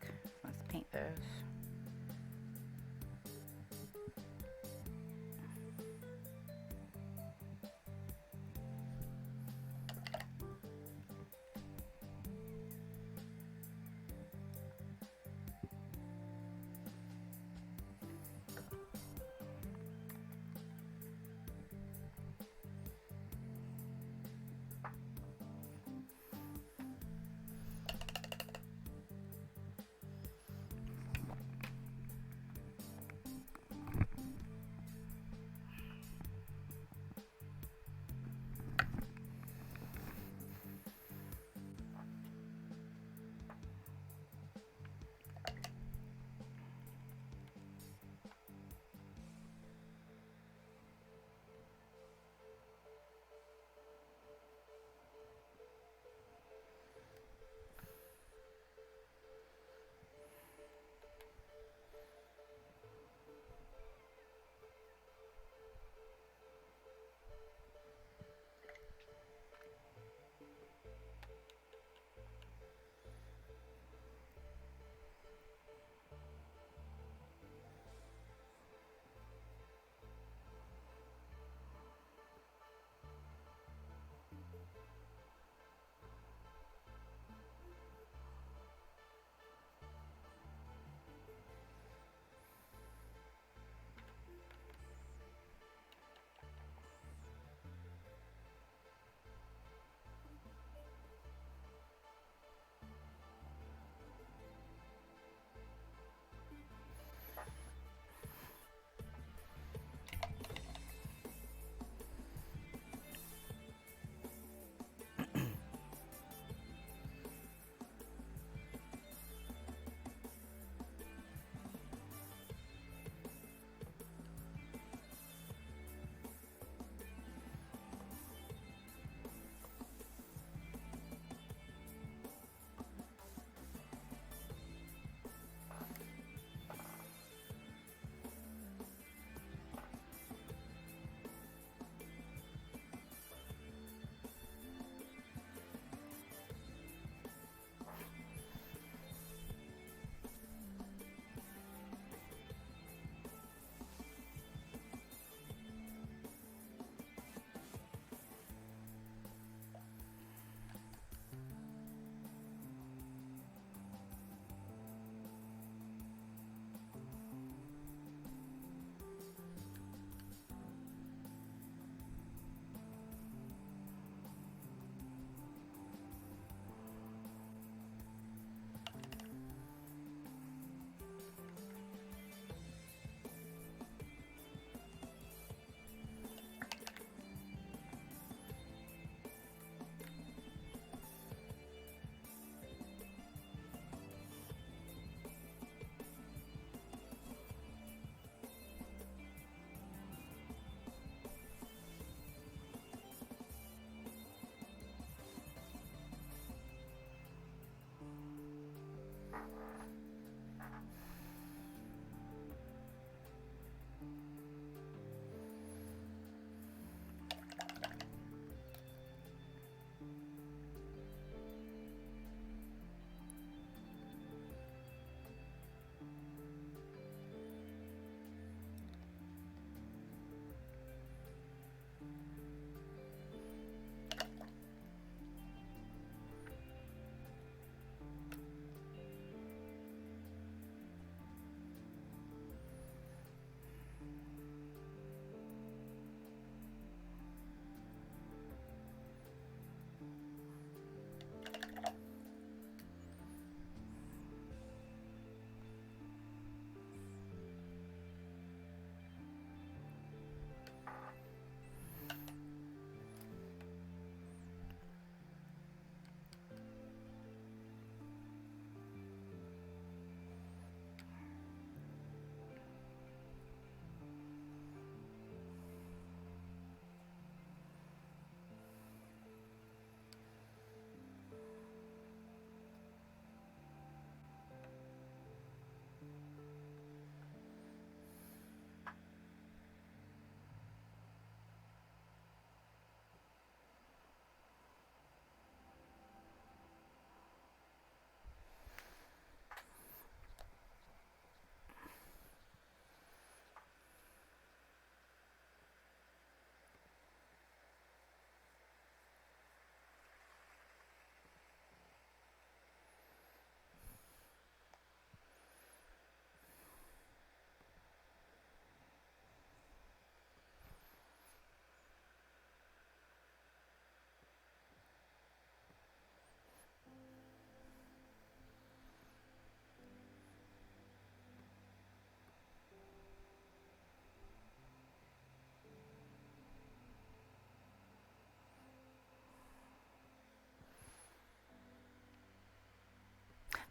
Let's paint those.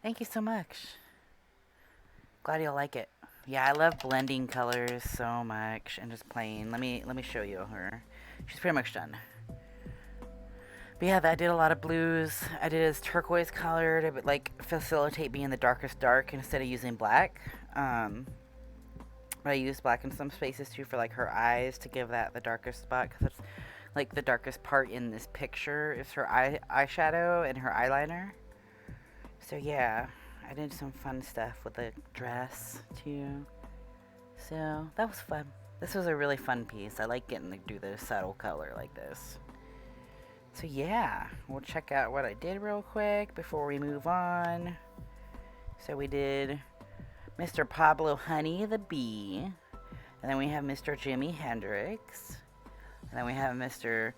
Thank you so much. Glad you'll like it. Yeah, I love blending colors so much and just playing. Let me show you her. She's pretty much done. But yeah, I did a lot of blues. I did as turquoise color to like facilitate being the darkest dark instead of using black. But I used black in some spaces too for like her eyes to give that the darkest spot, because it's like the darkest part in this picture is her eyeshadow and her eyeliner. So yeah, I did some fun stuff with the dress too. So that was fun. This was a really fun piece. I like getting to do the subtle color like this. So yeah, we'll check out what I did real quick before we move on. So we did Mr. Pablo Honey the Bee, and then we have Mr. Jimi Hendrix, and then we have Mr.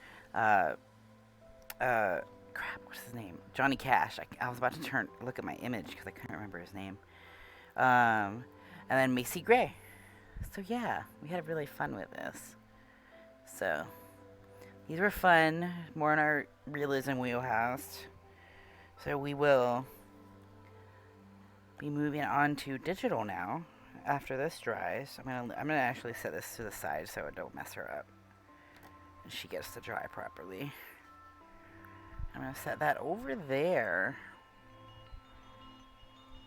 What's his name? Johnny Cash. I was about to look at my image because I couldn't remember his name. And then Macy Gray. So yeah, we had really fun with this. So these were fun, more in our realism wheelhouse. So we will be moving on to digital now after this dries. I'm gonna actually set this to the side so it don't mess her up and she gets to dry properly. I'm gonna set that over there,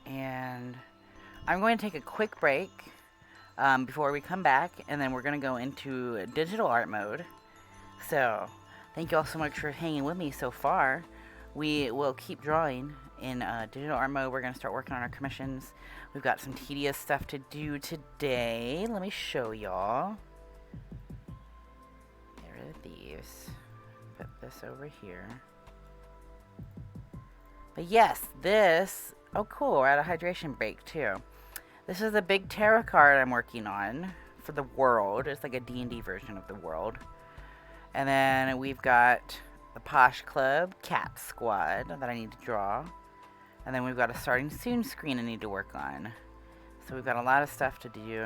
and I'm going to take a quick break before we come back, and then we're gonna go into digital art mode. So thank you all so much for hanging with me so far. We will keep drawing in digital art mode. We're going to start working on our commissions. We've got some tedious stuff to do today. Let me show y'all. Get rid of these. Put this over here. But yes, this... Oh, cool. We're at a hydration break, too. This is a big tarot card I'm working on for the world. It's like a D&D version of the world. And then we've got the Posh Club Cat Squad that I need to draw. And then we've got a starting soon screen I need to work on. So we've got a lot of stuff to do.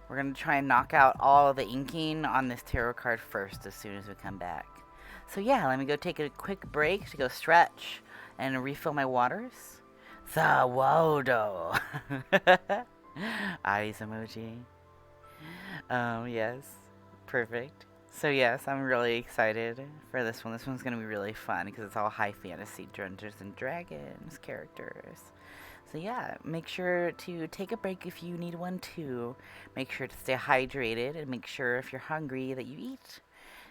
We're going to try and knock out all of the inking on this tarot card first as soon as we come back. So yeah, let me go take a quick break to go stretch and refill my waters. Sawodo. Eyes emoji. Yes. Perfect. So yes, I'm really excited for this one. This one's going to be really fun because it's all high fantasy Dungeons and Dragons characters. So yeah, make sure to take a break if you need one too. Make sure to stay hydrated and make sure if you're hungry that you eat.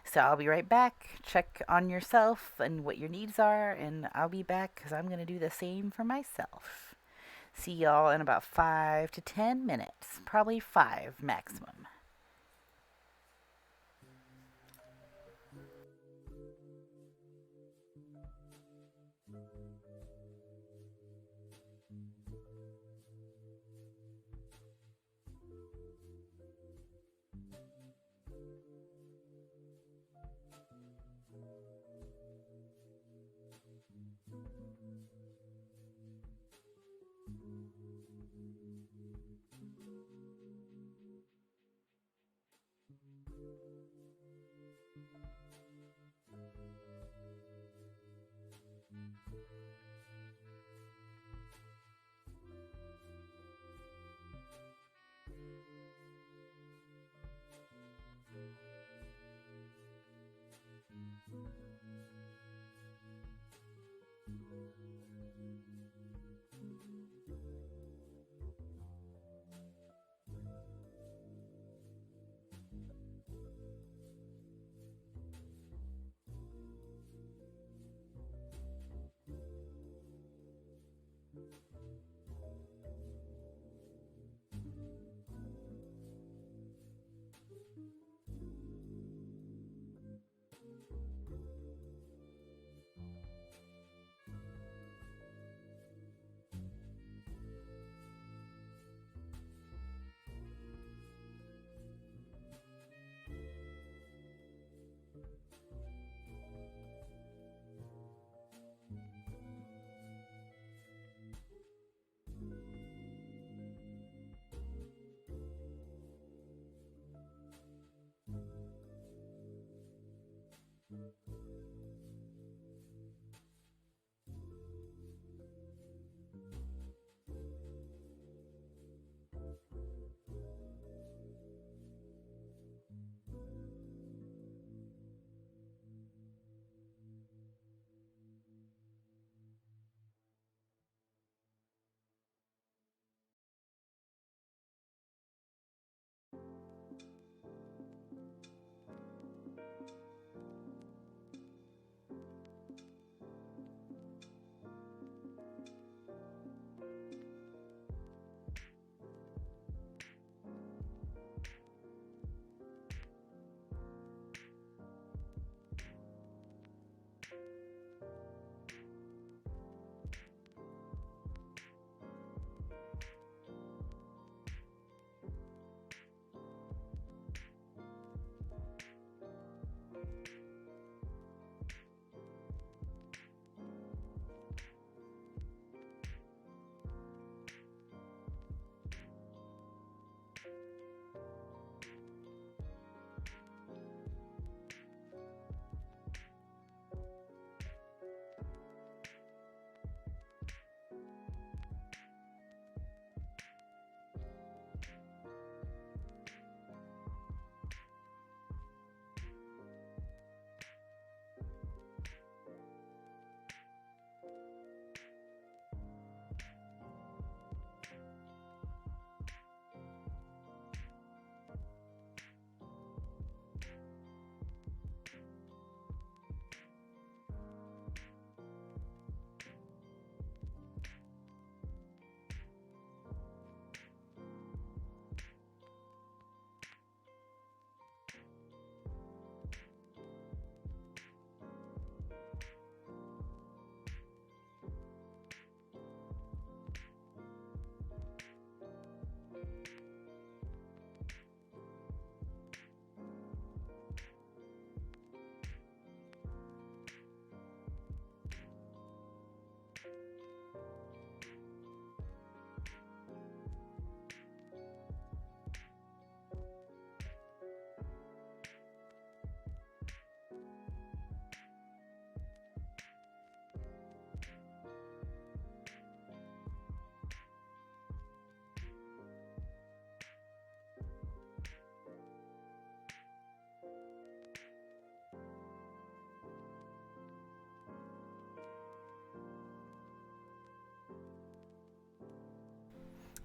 So I'll be right back. Check on yourself and what your needs are, and I'll be back because I'm going to do the same for myself. See y'all in about 5 to 10 minutes. Probably 5 maximum.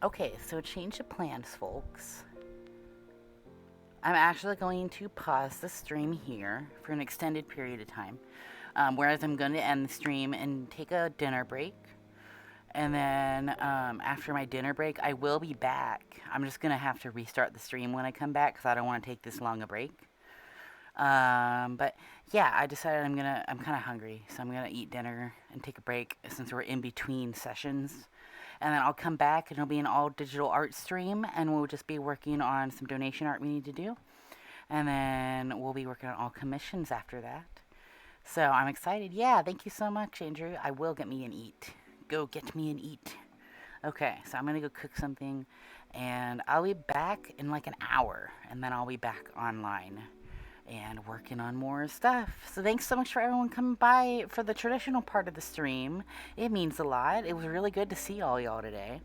Okay, so change of plans, folks. I'm actually going to pause the stream here for an extended period of time, whereas I'm going to end the stream and take a dinner break. And then after my dinner break, I will be back. I'm just going to have to restart the stream when I come back because I don't want to take this long a break. But yeah, I decided I'm kind of hungry, so I'm going to eat dinner and take a break since we're in between sessions. And then I'll come back and it'll be an all digital art stream, and we'll just be working on some donation art we need to do. And then we'll be working on all commissions after that. So I'm excited. Yeah, thank you so much, Andrew. I will get me an eat. Go get me an eat. Okay, so I'm going to go cook something, and I'll be back in like an hour, and then I'll be back online and working on more stuff. So thanks so much for everyone coming by for the traditional part of the stream. It means a lot. It was really good to see all y'all today.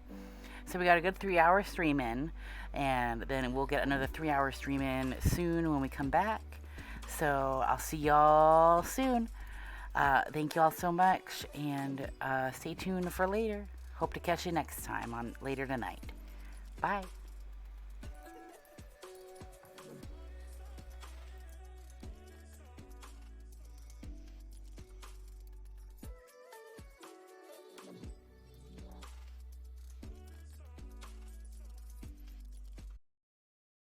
So we got a good 3-hour stream in, and then we'll get another 3-hour stream in soon when we come back. So I'll see y'all soon. Thank y'all so much, and stay tuned for later. Hope to catch you next time on Later Tonight. Bye.